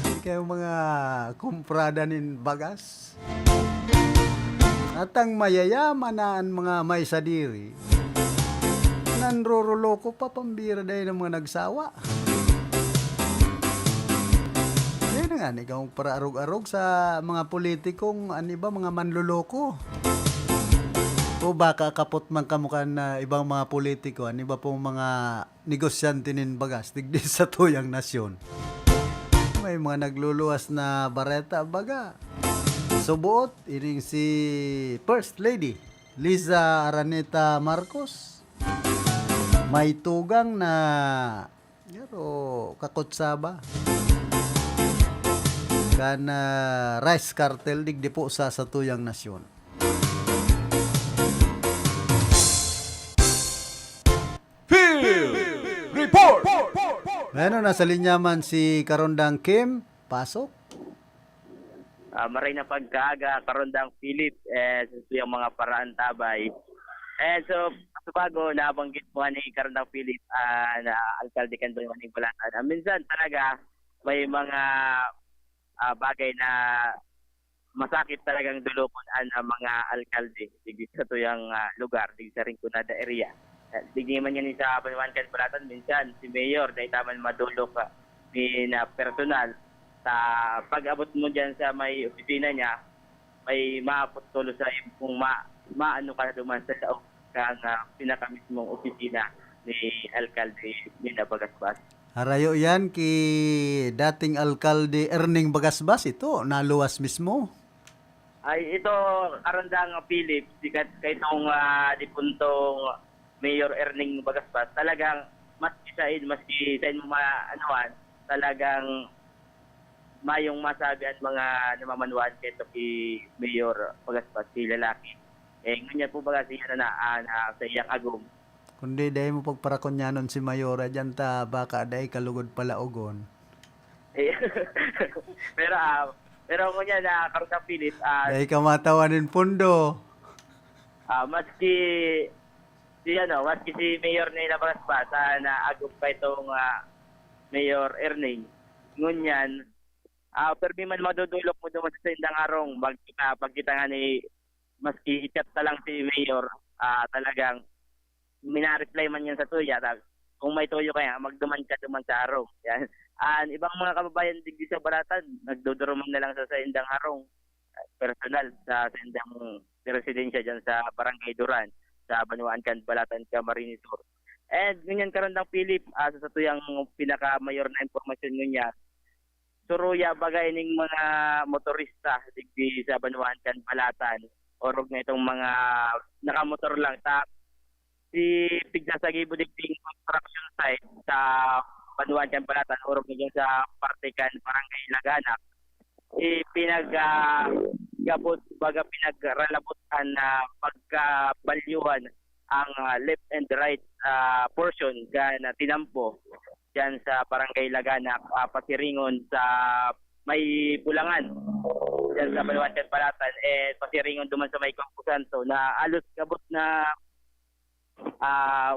Hindi kayo mga kumprada nin bagas. At ang mayayaman na ang mga may sadiri, nanroroloko pa pambira dahil ng mga nagsawa. Yan nga, ikaw para arog-arog sa mga politikong ba, mga manloloko. O baka kapot man kamukan na ibang mga politiko, ba pong mga negosyante nin bagas, digdi sa tuyang nasyon. May mga nagluluwas na bareta baga. Subuot, iring si First Lady Liza Araneta Marcos. May tugang na kakutsaba kan rice cartel digdi po sa satuyang nasyon. Report! Ano, nasa linya man si Karondang Kim, pasok. Maray na pagkaaga, Karondang Philip, so yung mga paraan tabay. So bago, nabanggit mo ni Karondang Philip na alkalde kan doon yung balatan. Minsan talaga, may mga bagay na masakit talagang dulupon ang mga alkalde digit sa tuyang lugar, digit sa Rinconada area. Digit man yan sa Banuan kan balatan, minsan si Mayor, dahil taman madulok ni na personal. Sa pag-abot mo dyan sa may opisina niya, may maapot-tulo sa kung maano ka na duman sa loob kang pinakamismong opisina ni Alkalde Nina Bagasbas. Harayo yan ki dating Alkalde Erning Bagasbas, ito, naluwas mismo. Ay, ito, Karondang Philip, sikat kay itong dipuntong Mayor Erning Bagasbas, talagang maski sa mo maanuan, talagang mayong masabi ang mga namamanuan kito kay Mayor Pagaspas, si lalaki. Ngunyan po baga siya sa iyang agum. Kundi dahil mo pagparakonyanon si Mayora dyan ta, baka dahil kalugod pala ugon. pero ngunyan karon sa Philip, Dahil ka matawanin pundo. maski si Mayor Nela Pagaspas na agum pa itong Mayor Erning. Ngunyan, pero man madudulok mo duman sa indang arong pagkita nga ni maski i-chat na lang si Mayor, talagang minareply man yan sa tuya. Kung may tuyo kaya, magduman ka duman sa arong. Yan. Ibang mga kababayan digdi sa Balatan, nagduduruman na lang sa indang arong personal sa indang residensya dyan sa Barangay Duran, sa Banuan Can, Balatan, Camarines Sur. And ganyan karon ng Philip, sa tuyang pinaka-mayor na impormasyon niya, suruya bagay ning mga motorista digdi sa Banuan Can, Balatan, orog na itong mga nakamotor lang si pigsa sa gibo digding construction site sa Banuan Can, Balatan, orog na dyan sa Partikan, Barangay Laganak, pinagralabutan na pagkabalyuhan ang left and right portion na tinampo dyan sa Barangay Laganak, pasiringon sa may Bulangan dyan sa Banuan Can, Balatan, pasiringon duman sa may Campo Santo na alos kabot na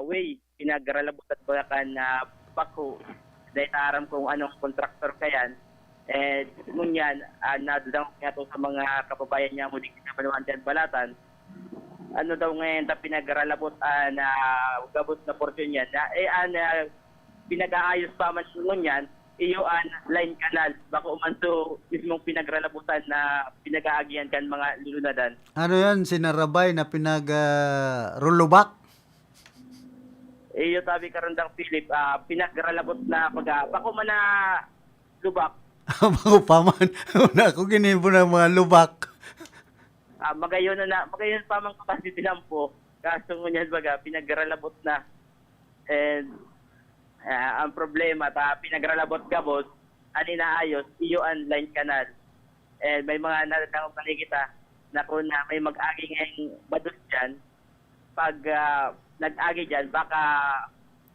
way pinagralabutan balakan na bako dahil aram kung anong contractor kayan. Ngunyan, nadudang nga to sa mga kababayan niya mo dito sa Banuan Can, Balatan, ano daw ngayon na pinagralabot na gabot na porsyon yan na pinag-aayos pa man ngunyan iyoan line canal baka umanto mismong pinagralabutan na pinag-aagian kan mga lunadan. Ano yan, sinarabay na pinag-rulubak? Iyo tabi karundang Philip, pinagralabot na bako man na lubak. Bako pa man. Una ko ginimpo ng mga lubak. Magayon pa man kapasiti po. Kaso ngunyan baga, pinagralabot na. And ang problema, pinagralabot gabos, inaayos, iyo ang line canal. And may mga natatangog kita na kung may mag-agi ngayong badus dyan, pag nag-agi dyan, baka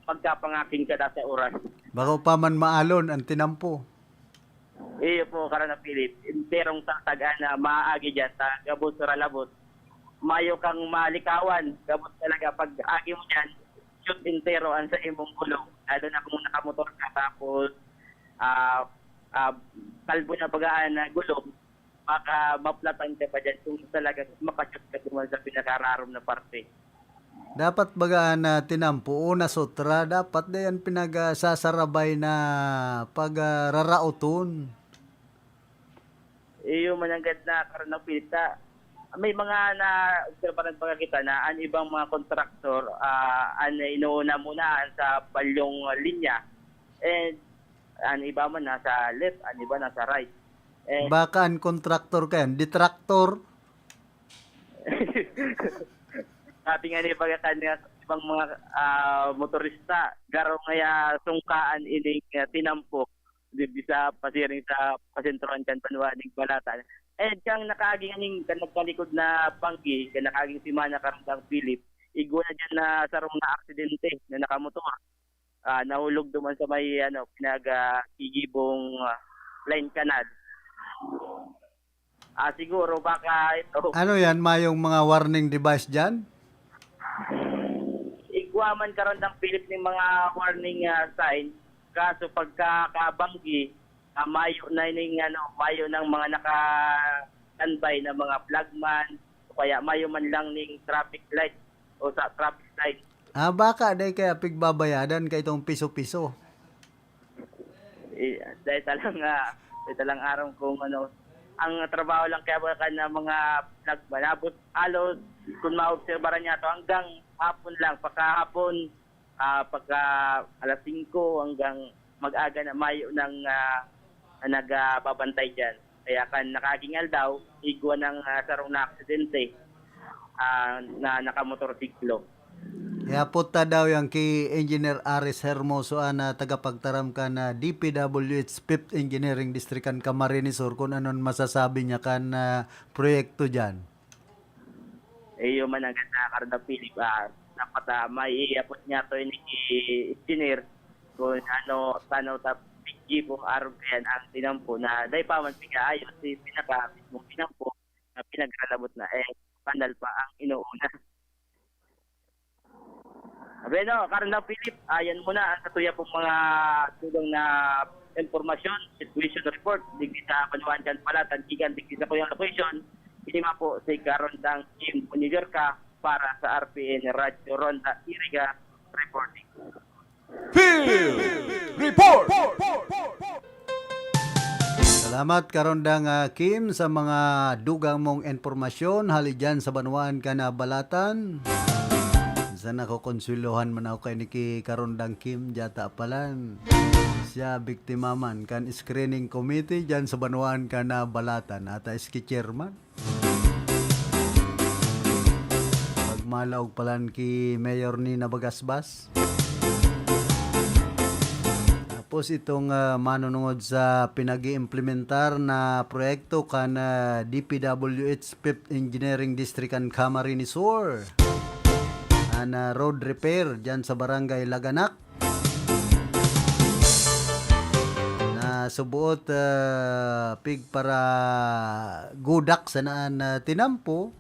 magkapangaking ka sa oras. Baka pa man maalon ang tinampo. Iyo po, karana Philip, interong tatagaan na maaagi dyan sa gabos o ralabot. Mayo kang malikawan, gabos talaga pag agi mo dyan, shoot intero ang sa imong gulong. Lalo na kung nakamotor ka, tapos kalbo na bagaan na gulong, baka maplatan ka pa dyan kung talaga makashoot ka duman sa pinakararom na parte. Dapat bagaan na tinampo, una sutra, dapat na yan pinagsasarabay na pagrarauton. Iyo mananggad na karon ng pilita. May mga na-obserbahan pa kita na ang ibang mga kontraktor inuuna muna sa palyong linya. And ang iba man nasa left, ang iba nasa right. Baka ang kontraktor kayan, detraktor. Sabi nga ni pagkatan nga ibang mga motorista, garo ngaya sungkaan ining tinampok bisa pasiring sa pasentroan kan Panuaning Balatan. Kang nakaaging aning nagkalikod na panggi, kan nakaaging si Mana Karandang Philip, igwa na dyan na sarong na aksidente na nakamotor. Nahulog duman sa may pinag-igibong line canal. Siguro baka ito. Ano yan, mayong mga warning device dyan? Igwaman karon ng Philip ng mga warning sign. Kaso pagkakabanggi, mayo ng mga naka-standby na mga flagman, o kaya mayo man lang ng traffic light o sa traffic light. Baka dahil kaya pigbabayadan kay itong piso-piso. Dahil talang araw kung ang trabaho lang kaya baka na mga flagman. Abot alos, kung maobserbaran niya to hanggang hapon lang, pagkahapon, pagka alas 5 hanggang mag-aga na mayo ng nagbabantay dyan. Kaya kan nakagingal daw, igwa ng sarong na aksidente na nakamotorsiklo. Iapot ta daw yang kay Engineer Aris Hermoso na tagapagtaram ka na DPWH 5th Engineering District kan Camarines Sur kung anon masasabi niya kan proyekto dyan. Yung man ang ganda karda Philip, dapat may iapot niya to ni engineer kung ano ta PG po araw yan ang tinampo na dahil pa man ayos si pinaka mismong tinampo na pinagkalabot na panal pa ang inuuna. Bueno, karna Philip, ayan muna ang katuya pong mga tulong na informasyon, situation report, digdi sa Panuan dyan pala, tantigan, digdi sa kuyang location, inima po si Karondang Kim Univerca para sa RPN Radio Ronda Iriga Reporting. Report! Salamat Karondang Kim sa mga dugang mong informasyon hali dyan sa Banuan ka na balatan. Sana ko konsulohan man ako kay Niki Karondang Kim jata palan. Siya biktima man kan screening committee dyan sa Banuan ka na balatan ata iski chairman. Pagmalaog palan ki Mayor ni Nabagasbas. Tapos itong manunungod sa pinag-iimplementar na proyekto kan DPWH 5th Engineering District kan Camarines Sur. Na road repair dyan sa barangay Laganak na subuot pig para gudak sa naan tinampo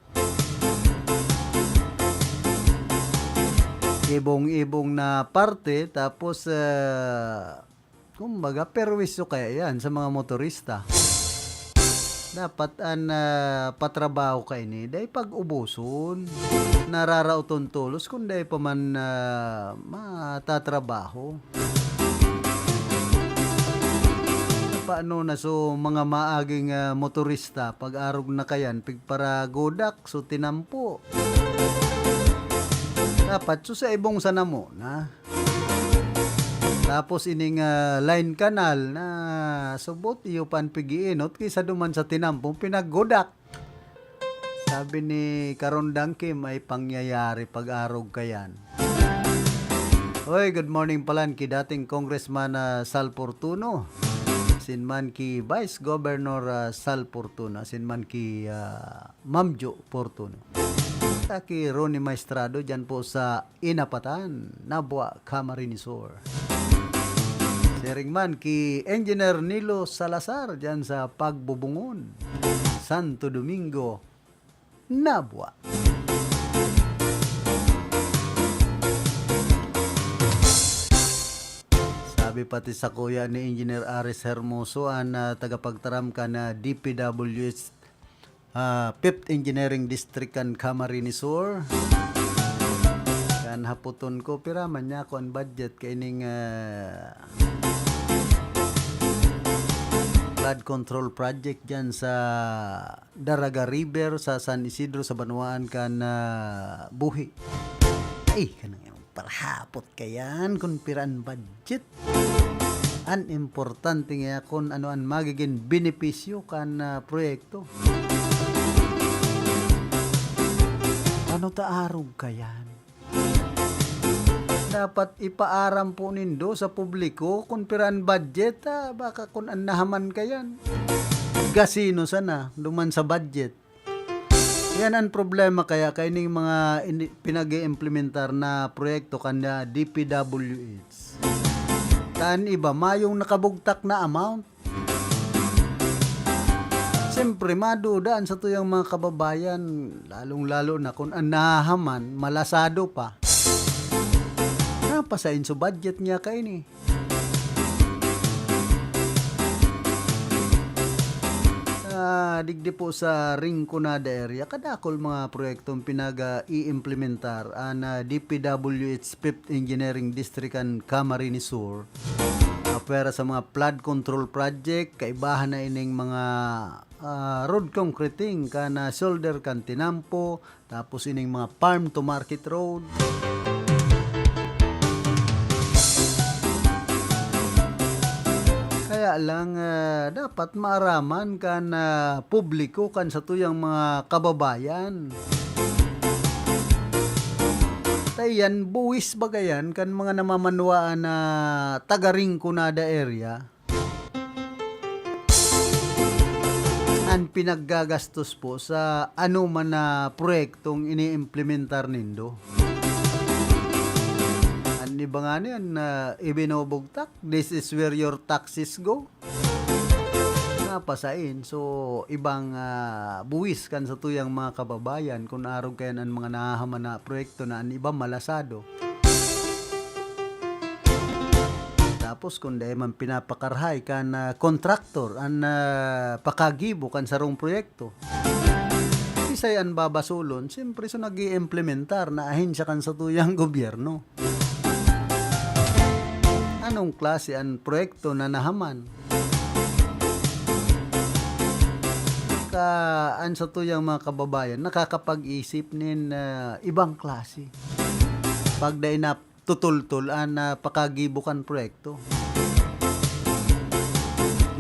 ibong-ibong na parte tapos kumbaga perwisyo kaya yan sa mga motorista. Dapat patrabaho ka ini dahil pag-ubuson nararauton tulos kung dahil pa man matatrabaho. Paano na so mga maaging motorista pag-arog na kayan pig para godak so tinampo. Dapat so sa ibong sana mo na. Tapos ining line canal na subot iyo pan pigiinot kaysa duman sa tinampong pinaggodak. Sabi ni Karondang Kim ay pangyayari pag-arog kayan. Hoy, good morning palan ki dating Congressman Sal Portuno. Sinman ki Vice Governor Sal Portuno. Sinman ki Mamjo Portuno. Taki Ronnie Maestrado dyan po sa Inapatan, Nabwa, Camarines Sur. Seringman ki Engineer Nilo Salazar dyan sa Pagbubungon, Santo Domingo, Nabwa. Sabi pati sa kuya ni Engineer Aris Hermoso ang tagapagtaram ka na DPWH 5th Engineering District kan Camarines Sur. Kan haputon ko piraman niya ko ang budget kaining flood control project dyan sa Daraga River sa San Isidro sa Banuan kan buhi. Ay, kanang parhapot kayan kung piran budget. An importante nga kung ano ang magiging benepisyo kan proyekto. Ano taarog kayan? Dapat ipaaram po nindo sa publiko kung piran budget baka kung anahaman kayan. Gasino sana duman sa budget. Yan ang problema kaya kaining mga pinag-iimplementar na proyekto kanya DPWH. Taan iba mayong nakabugtak na amount. Siyempre madudaan sa tuyang mga kababayan lalong-lalo na kung anahaman malasado pa. Pasain so budget niya kayo ni. Digdi po sa Rinconada area, kadakol mga proyektong pinag-i-implementar ang DPWH 5th Engineering District and Camarines Sur. Para sa mga flood control project, kaibahan na ining mga road concreting, kana shoulder kan tinampo, tapos ining mga farm to market road. Kaya lang dapat maaraman kan publiko kan sa tuyang mga kababayan. Tayan, buwis bagayan kan mga namamanwaan na taga Rinconada area. An pinaggagastos po sa ano man na proyektong iniimplementar nindo. An iba nga niyan na ibinubugtak, this is where your taxes go. Napasain. So, ibang buwis kan sa tuyang mga kababayan kung araw kayan ang mga nahahaman na proyekto na ang ibang malasado. Tapos kung dahil man pinapakarhay kan kontraktor ang pakagibo kan sarong proyekto. Isay ang babasulon, siyempre so nag-i-implementar na ahensya kan sa tuyang gobyerno. Anong klase ang proyekto na nahaman? An sa tuyang mga kababayan, nakakapag-isip nin ibang klase. Pag dahil na tutultul ang pakagibukan proyekto.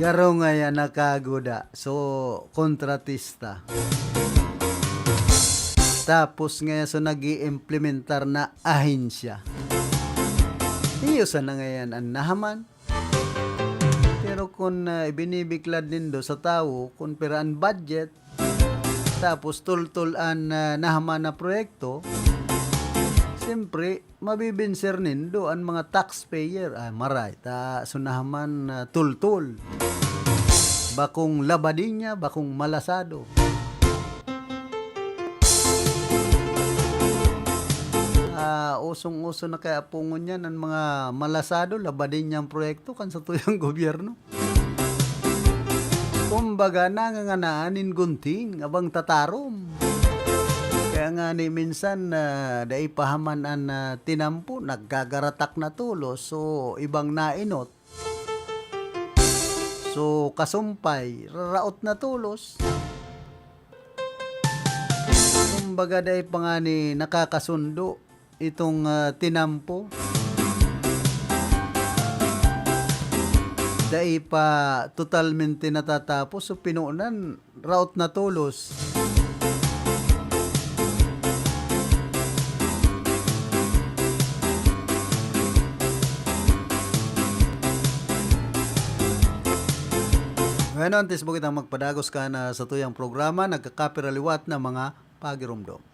Yaro nga yan nakaguda. So, kontratista. Tapos ngayon so nag-i-implementar na ahensya. Iyo sana ngayon ang nahaman. Pero kung ibinibiklad nindo sa tao, kung peraan budget, tapos tultulan nahaman na proyekto, siyempre, mabibinser nindo ang mga taxpayer. Maray, sunahaman tultul. Bakong labadinya, bakong malasado. Usong-uso na kaya pungon yan ang mga malasado, labadinyang proyekto kan sa tuyang gobyerno. Kumbaga nanganganaanin gunting, abang tatarom. Kaya nga ni minsan dahil pahaman ang tinampo, naggagaratak na tulos, so ibang nainot. So kasumpay, raraot na tulos. Kumbaga dahil pa nga ni nakakasundo itong tinampo. Dahil pa totalmente natatapos, so pinuunan, raot na tulos. Ngayon, antes mo kitang magpadagos ka na sa tuyang programa, nagkakapiraliwat na mga pagirumdom.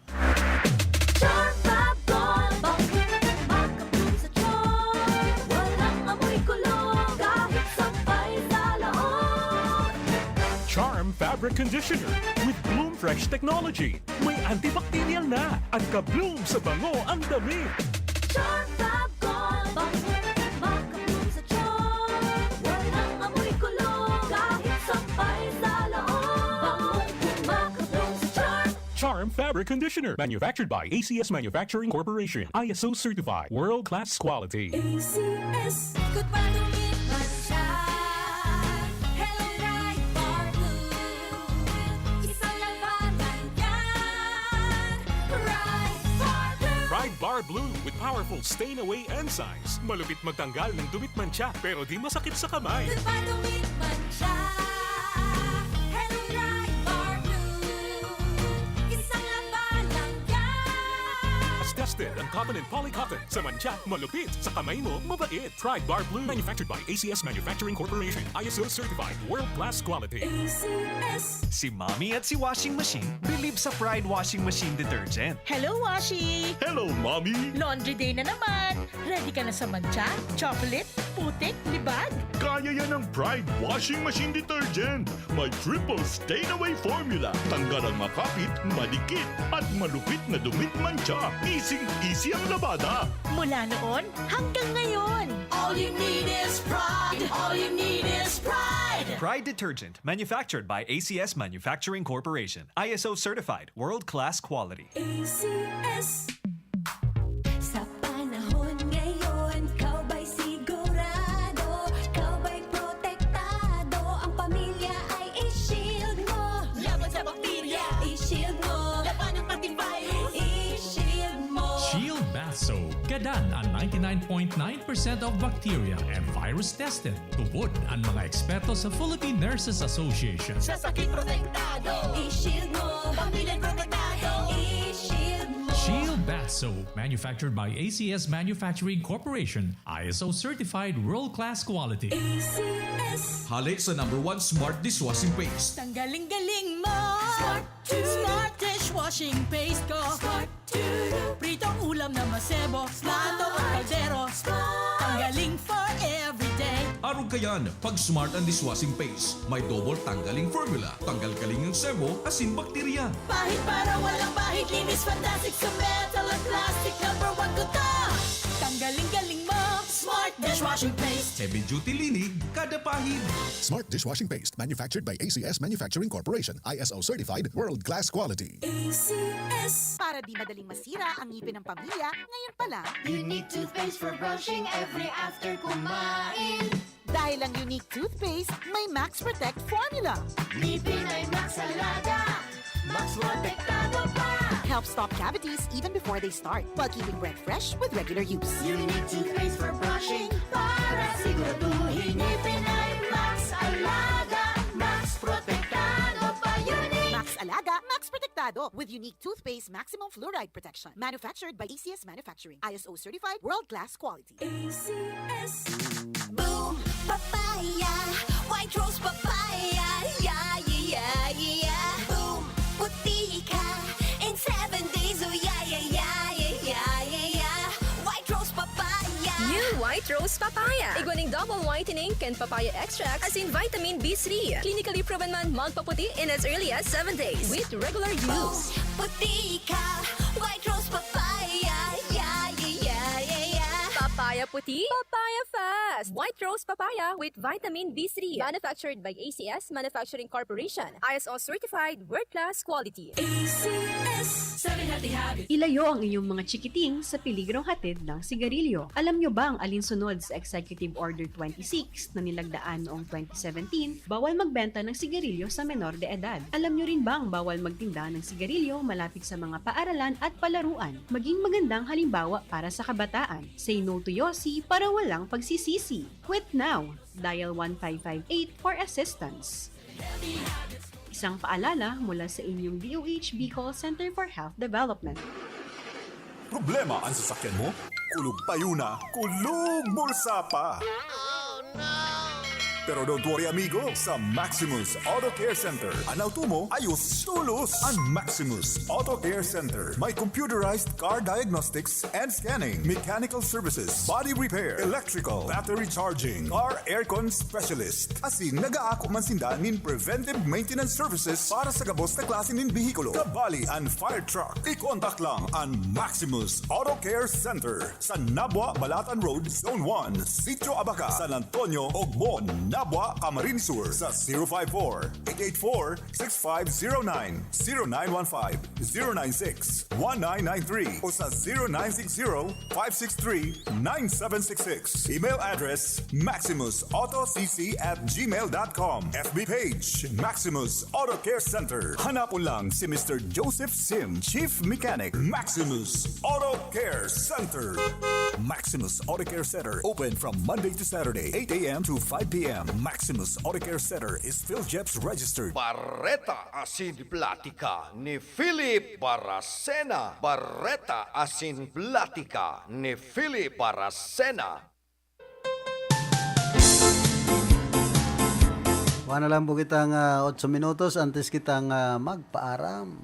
Charm Fabric Conditioner with Bloom Fresh Technology. May antibacterial na at ka-bloom sa bango ang damit. Charm Fab Gold, makabloom sa charm. Walang amoy kulong, kahit sampay sa loob. Makabloom sa charm. Charm Fabric Conditioner. Manufactured by ACS Manufacturing Corporation. ISO certified. World-class quality. ACS, good pa dumit man siya. Hello, Bright Bar Blue. Isang labanan yan. Bright Bar Blue. Pride Bar Blue with powerful stain-away enzymes. Malupit magtanggal ng dumit mancha pero di masakit sa kamay. Good pa dumit man siya. Hello, Bright Bar Blue. Isang labanan yan. As tested ang cotton and polycotton. Sa mancha, malupit. Sa kamay mo, mabait. Pride Bar Blue. Manufactured by ACS Manufacturing Corporation. ISO certified. World-class quality. ACS. Si Mommy at si Washing Machine believe sa Pride Washing Machine Detergent. Hello, Washi! Hello, Mommy! Laundry day na naman! Ready ka na sa mancha, chocolate, putik, libag? Kaya yan ang Pride Washing Machine Detergent. May triple stain-away formula. Tanggal ang makapit, madikit, at malupit na dumit mancha. Easy ang labada. Mula noon hanggang ngayon. All you need is pride. All you need is pride. Pride Detergent, manufactured by ACS Manufacturing Corporation. ISO certified, world-class quality. ACS. Sa panahon ngayon, kau ba'y sigurado? Kau ba'y protektado? Ang pamilya ay i-shield mo. Laban sa bakterya, i-shield mo. Laban ng antivirus, i-shield mo. Shield Bath Soap. Gadan ang 99.9% of bacteria and virus tested. Tubod ang mga eksperto sa Philippine Nurses Association. Sa sakit protektado, i-shield mo. Pamilya protektado, i-shield mo. Shield Bath Bath Soap, manufactured by ACS Manufacturing Corporation, ISO certified world-class quality. Hali sa #1 Smart Dishwashing Paste. Tanggaling-galing mo! Smart dishwashing paste ko! Pritong ulam na masebo, plato o kaldero. Tanggaling for everyday. Arog kayan, pag Smart ang Dishwashing Paste, may double tanggaling formula. Tanggal kaling ng sebo, asin bakterya. Bahid para walang bahid, linis fantastic sa metal at plastic. #1 ko to! Tanggaling-galing mo! Smart dishwashing paste. Heavy duty linig, kada pahid. Smart Dishwashing Paste, manufactured by ACS Manufacturing Corporation, ISO certified, world-class quality. Para di madaling masira ang ngipin ng pamilya, ngayon pa lang, Unique toothpaste for brushing every after kumain. dahil ang unique toothpaste, may Max Protect formula. Ngipin ay Max Alaga, Max Protektado pa. Helps stop cavities even before they start, while keeping breath fresh with regular use. Unique toothpaste for brushing para siguraduhin ngipin ay Max Alaga, Max Protektado pa. Unique Max Alaga, Max Protectado with unique toothpaste maximum fluoride protection. Manufactured by ACS Manufacturing, ISO certified, world-class quality. Boom Papaya, White Rose Papaya, yeah, yeah, yeah. Boom Puti ka in 7 days, oh yeah, yeah, yeah, yeah, yeah, yeah. White Rose Papaya. New White Rose Papaya. Iguaning double whitening and papaya extract as in vitamin B3. Clinically proven man magpaputi in as early as 7 days with regular use. Puti ka, White Rose Papaya, yeah, yeah, yeah, yeah. Papaya puti, papaya fast. White Rose Papaya with vitamin B3. Manufactured by ACS Manufacturing Corporation. ISO certified world-class quality. Ilayo ang iyong mga chikiting sa peligrong hatid ng sigarilyo. Alam nyo ba ang alinsunod sa Executive Order 26 na nilagdaan noong 2017, bawal magbenta ng sigarilyo sa menor de edad? Alam nyo rin ba ang bawal magtinda ng sigarilyo malapit sa mga paaralan at palaruan? Maging magandang halimbawa para sa kabataan. Say no to Yossi para walang pagsisisi. Quit now. Dial 1558 for assistance. Isang paalala mula sa inyong DOH Bicol Center for Health Development. Problema ang sasakyan mo? Kulog tayo na, kulog bulsa pa! Pero don't worry amigo, sa Maximus Auto Care Center, ang auto mo ayos tulos. Ang Maximus Auto Care Center, may computerized car diagnostics and scanning, mechanical services, body repair, electrical, battery charging, car aircon specialist. Asin nag-aako man sinda nin preventive maintenance services para sa gabos na klase nin bihikulo, kabali and fire truck. I-contact lang ang Maximus Auto Care Center sa Nabwa, Balatan Road, Zone 1, Sitio Abaca, San Antonio, Ogmon, Nabwa, Camarines Sur sa 054-884-6509, 0915-096-1993 o sa 0960-563-9766. Email address maximusautocc@gmail.com. FB page Maximus Auto Care Center. Hanapon lang si Mr. Joseph Sim, Chief Mechanic, Maximus Auto Care Center. Maximus Auto Care Center, open from Monday to Saturday, 8 a.m. to 5 p.m. Maximus Auto Care Center is PhilJeps registered. Barreta Asin Platica ni Philip Baracena. Barreta Asin Platica ni Philip Baracena. Wala lang po kitang 8 minutos antes kitang magpaaram.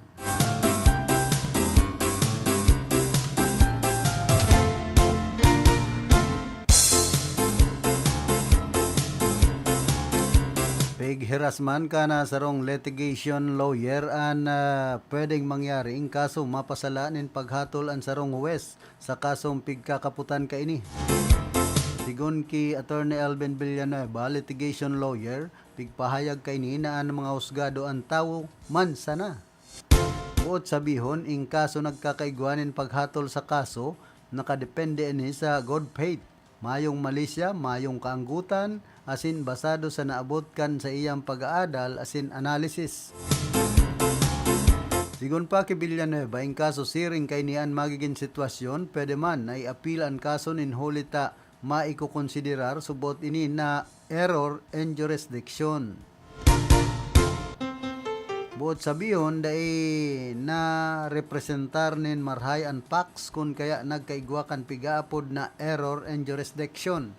Big harassment ka na sarong litigation lawyer an pwedeng mangyari in kaso mapasalanin paghatol ang sarong huwes sa kasong pigkakaputan ka ini. Sigon ki Attorney Alvin Villanueva, litigation lawyer, pigpahayag ka ini na ang mga husgado ang tao man sana. Buot sabihon, in kaso nagkakaiguanin paghatol sa kaso, nakadepende ini sa good faith. Mayong malisya, mayong kaanggutan, asin basado sa naabot kan sa iyang pag-aadal, asin analysis. Sigon pa kay Villanueva, in kaso siring kay niyan magiging sitwasyon, pwede man ay appeal ang kaso nin hulita maikukonsiderar subot ini na error in jurisdiction. Buot sabiyon, dai na representar nin marhay an Pax kun kaya nagkaigwakan pigaapod na error and jurisdiction.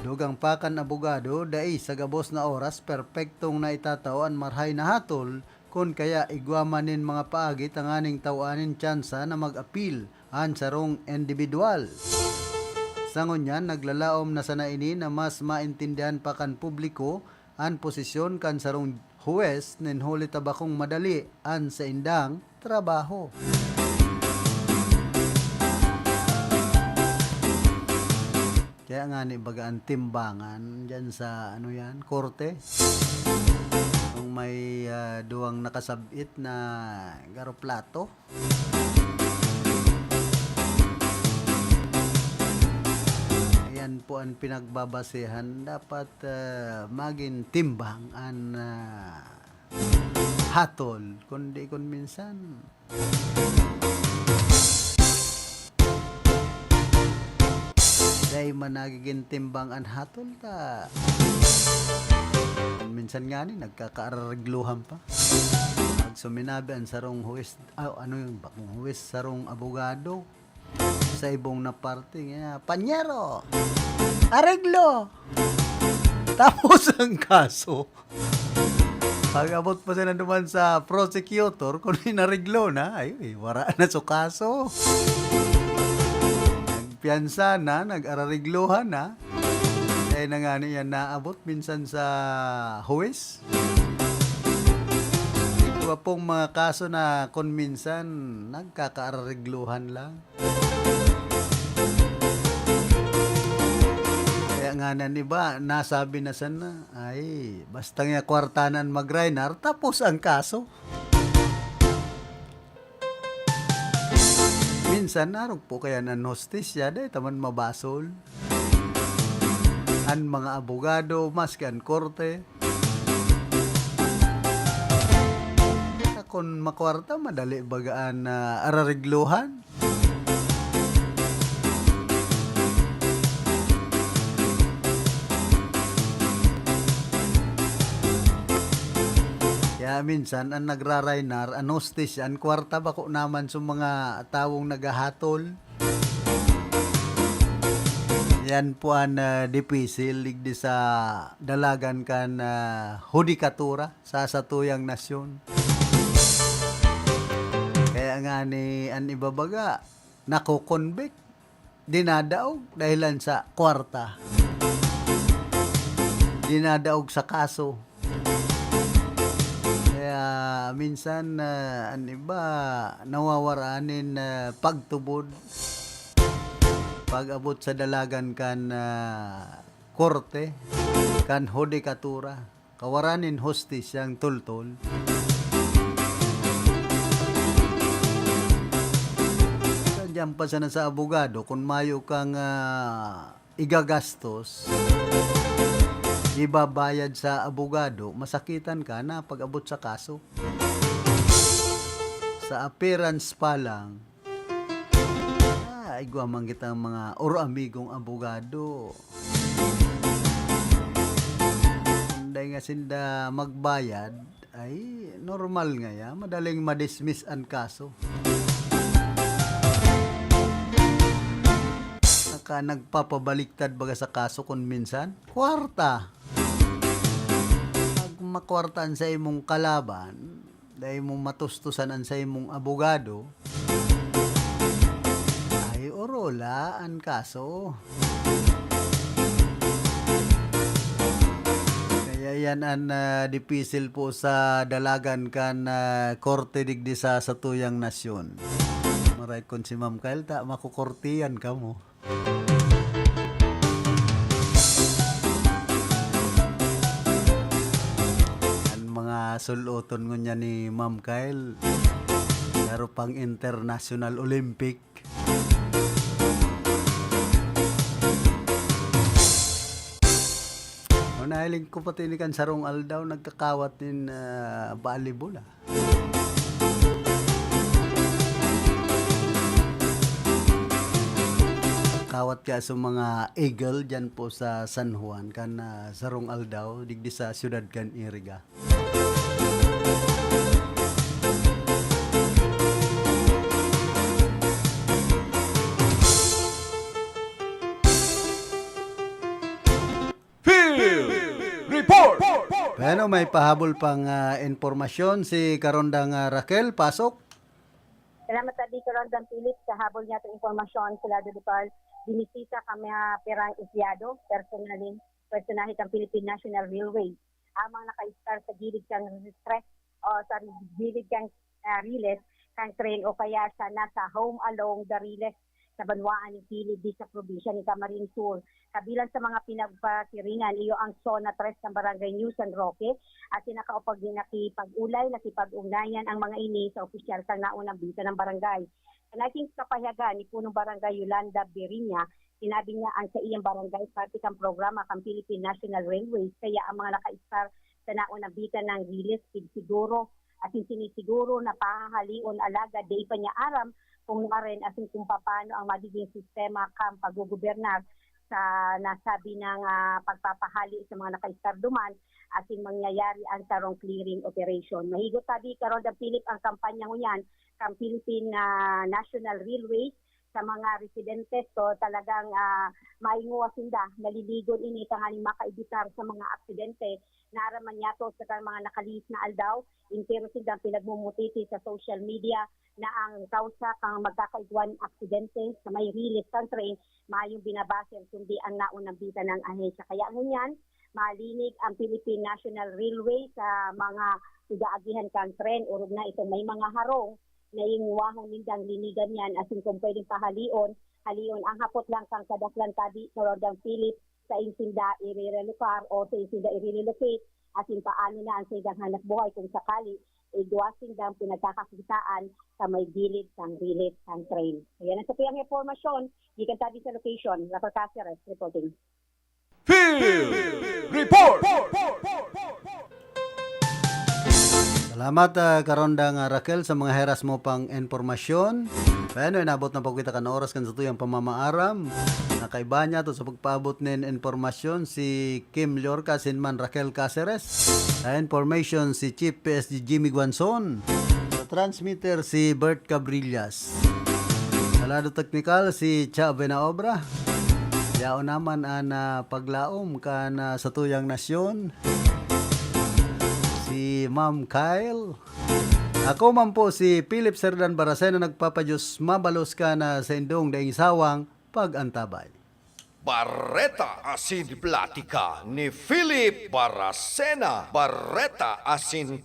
Dugang pakan abogado, dai sa gabos na oras, perpektong na itataw an marhay na hatol kun kaya igwamanin mga paagi tanganing tawanin tsansa na mag-apil an sarong individual. Sangon yan, naglalaom na sana ini na mas maintindihan pa kan publiko an posisyon kan sarong huwes nin huli tabakong madali an sa indang trabaho. Kaya nga ni bagaan timbangan dyan sa ano yan, korte. Kung may duwang nakasabit na garoplato. Ayan po ang pinagbabasehan. Dapat maging timbang ang hatol. Kundi kun minsan dahil man nagiging timbang ang hatol ta. Minsan nga ni nagkakaaragluhan pa. Pag suminabi ang sarong huwes, ano yung bakong huwes, sarong abogado sa ibong na parte nga, panyero, areglo, tapos ang kaso. Pag abot pa sila naman sa prosecutor, kung inareglo na, ay, wala na sa kaso. Nagpiyansa na, nag-ararigluhan na, ay na nga niya naabot minsan sa huwes. Ito pong mga kaso na kung minsan nagkakaararigluhan lang. Kaya nga na iba, nasabi na sana, ay, basta nga kwartanan mag-Rainar, tapos ang kaso. Minsan, narog po kaya ng hostisya, dahil taman mabasol. Ang mga abogado, maski ang korte. Kung makwarta, madali bagaan na ararigluhan. Kaya minsan, ang nagrarainar, ang hostis, ang kwarta bako naman sa mga tawong nagahatol. Yan po ang dipisil, ligdi sa dalagan kan hudikatura sa satuyang nasyon. Kaya nga ni an ibabaga, nakukonvict, dinadaog dahilan sa kwarta. Dinadaog sa kaso. Kaya minsan an iba nawawaranin pagtubod. Pag-abot sa dalagan kan korte, kan hudikatura, kawaranin hostis yang tultol. Diyan pa sana sa abogado, kung mayo kang igagastos, ibabayad sa abogado, masakitan ka na pag-abot sa kaso. Sa appearance pa lang, igwamang kita mga amigong abogado. Hindi nga sinda magbayad, ay normal nga ya, madaling madismiss ang kaso. Nagpapabaliktad baga sa kaso kung minsan, kwarta. Pag makwartaan sa imong kalaban, dahil mong matustusan sa imong abogado, ay orola ang kaso. Kaya yan ang dipisil po sa dalagan kan korte digdi sa satuyang nasyon. Maray kon si Ma'am Kyle, ta makukortiyan ka mo. Suluton ngunya ni Ma'am Kyle, laro pang International Olympic. Nahiling ko pati ni kan sarong aldaw nagkakawat din volleyball. Kawat kaya sa mga eagle dyan po sa San Juan kan sarong aldaw digdi sa siyudad kan Iriga. Ano, may pahabol pang informasyon si Karondang Raquel, pasok. Salamat tadi Karondang Philip sa habol niya itong informasyon sila Dudupal. Binisita kami perang empleyado, personahe ng Philippine National Railway. Amang naka-star sa gilid kang stress o sa gilid kang riles kang train o kaya sa nasa home along the riles sa banwaan ni Philip di sa probinsya ni Camarines Sur. Kabilang sa mga pinagpakiringan, iyo ang Zona 3 ng Barangay New San Roque at sinakaupag nakipag-ulay, nakipag-ugnayan ang mga ini sa opisyal sa naunang bisa ng barangay. Sa naging kapahayagan ni Punong Barangay Yolanda Berinya, sinabi niya ang sa iyang barangay parte kang programa kang Philippine National Railways kaya ang mga naka-star sa naunang bisa ng riles siguro at sinisiguro na pahahalion alaga day pa niya aram kung rin asin kung paano ang magiging sistema kang paggugobernar sa nasabi ng pagpapahali sa mga naka-star duman asin mangyayari ang tarong clearing operation. Mahigot tabi karon ng Philip ang kampanya ngunyan kang Philippine National Railways sa mga residentes so talagang mainguwa sinda naliligon ini tanganing makaibitar sa mga aksidente naraman yato sa mga nakalis na aldaw intero sinda pinagmumutiti sa social media na ang kausa kang magkakaigwan aksidente sa may riles kang train mayong binabase kundi ang naunang bita ng ahensya kaya ngunyan malinig ang Philippine National Railway sa mga igaagihan kang tren urog na ito may mga harong na yung wahong nindang linigan yan asin kung pwedeng halion ang hapot lang kang kadaklan tabi sa Rodang Philip sa insinda i-relocate o sa insinda i-relocate asin paano na ang sindang hanap buhay kung sakali duwasing dang pinagkakakitaan sa may gilid ng riles ng train. Ayan ang sa piyang informasyon, gikan tabi sa location, Raquel Caceres reporting. Field Report! Salamat Karondang Raquel sa mga heras mo pang informasyon. Paano inabot na pagkita ka na oras kan sa tuyang pamamaaram. Nakaiba niya to sa pagpaabot nin informasyon si Kim Llorca Sinman Raquel Caceres. Sa information si Chief PSG Jimmy Guanzon. Sa transmitter si Bert Cabrillas. Sa lado technical si Cha Benaobra. Yao naman ang paglaom ka na sa tuyang nasyon. Si Ma'am Kyle. Ako man po si Philip Serdan Barasena nagpapadyos mabalos ka na sa indong daing sawang pag-antabay. Barreta asin platika ni Philip Barasena. Barreta asin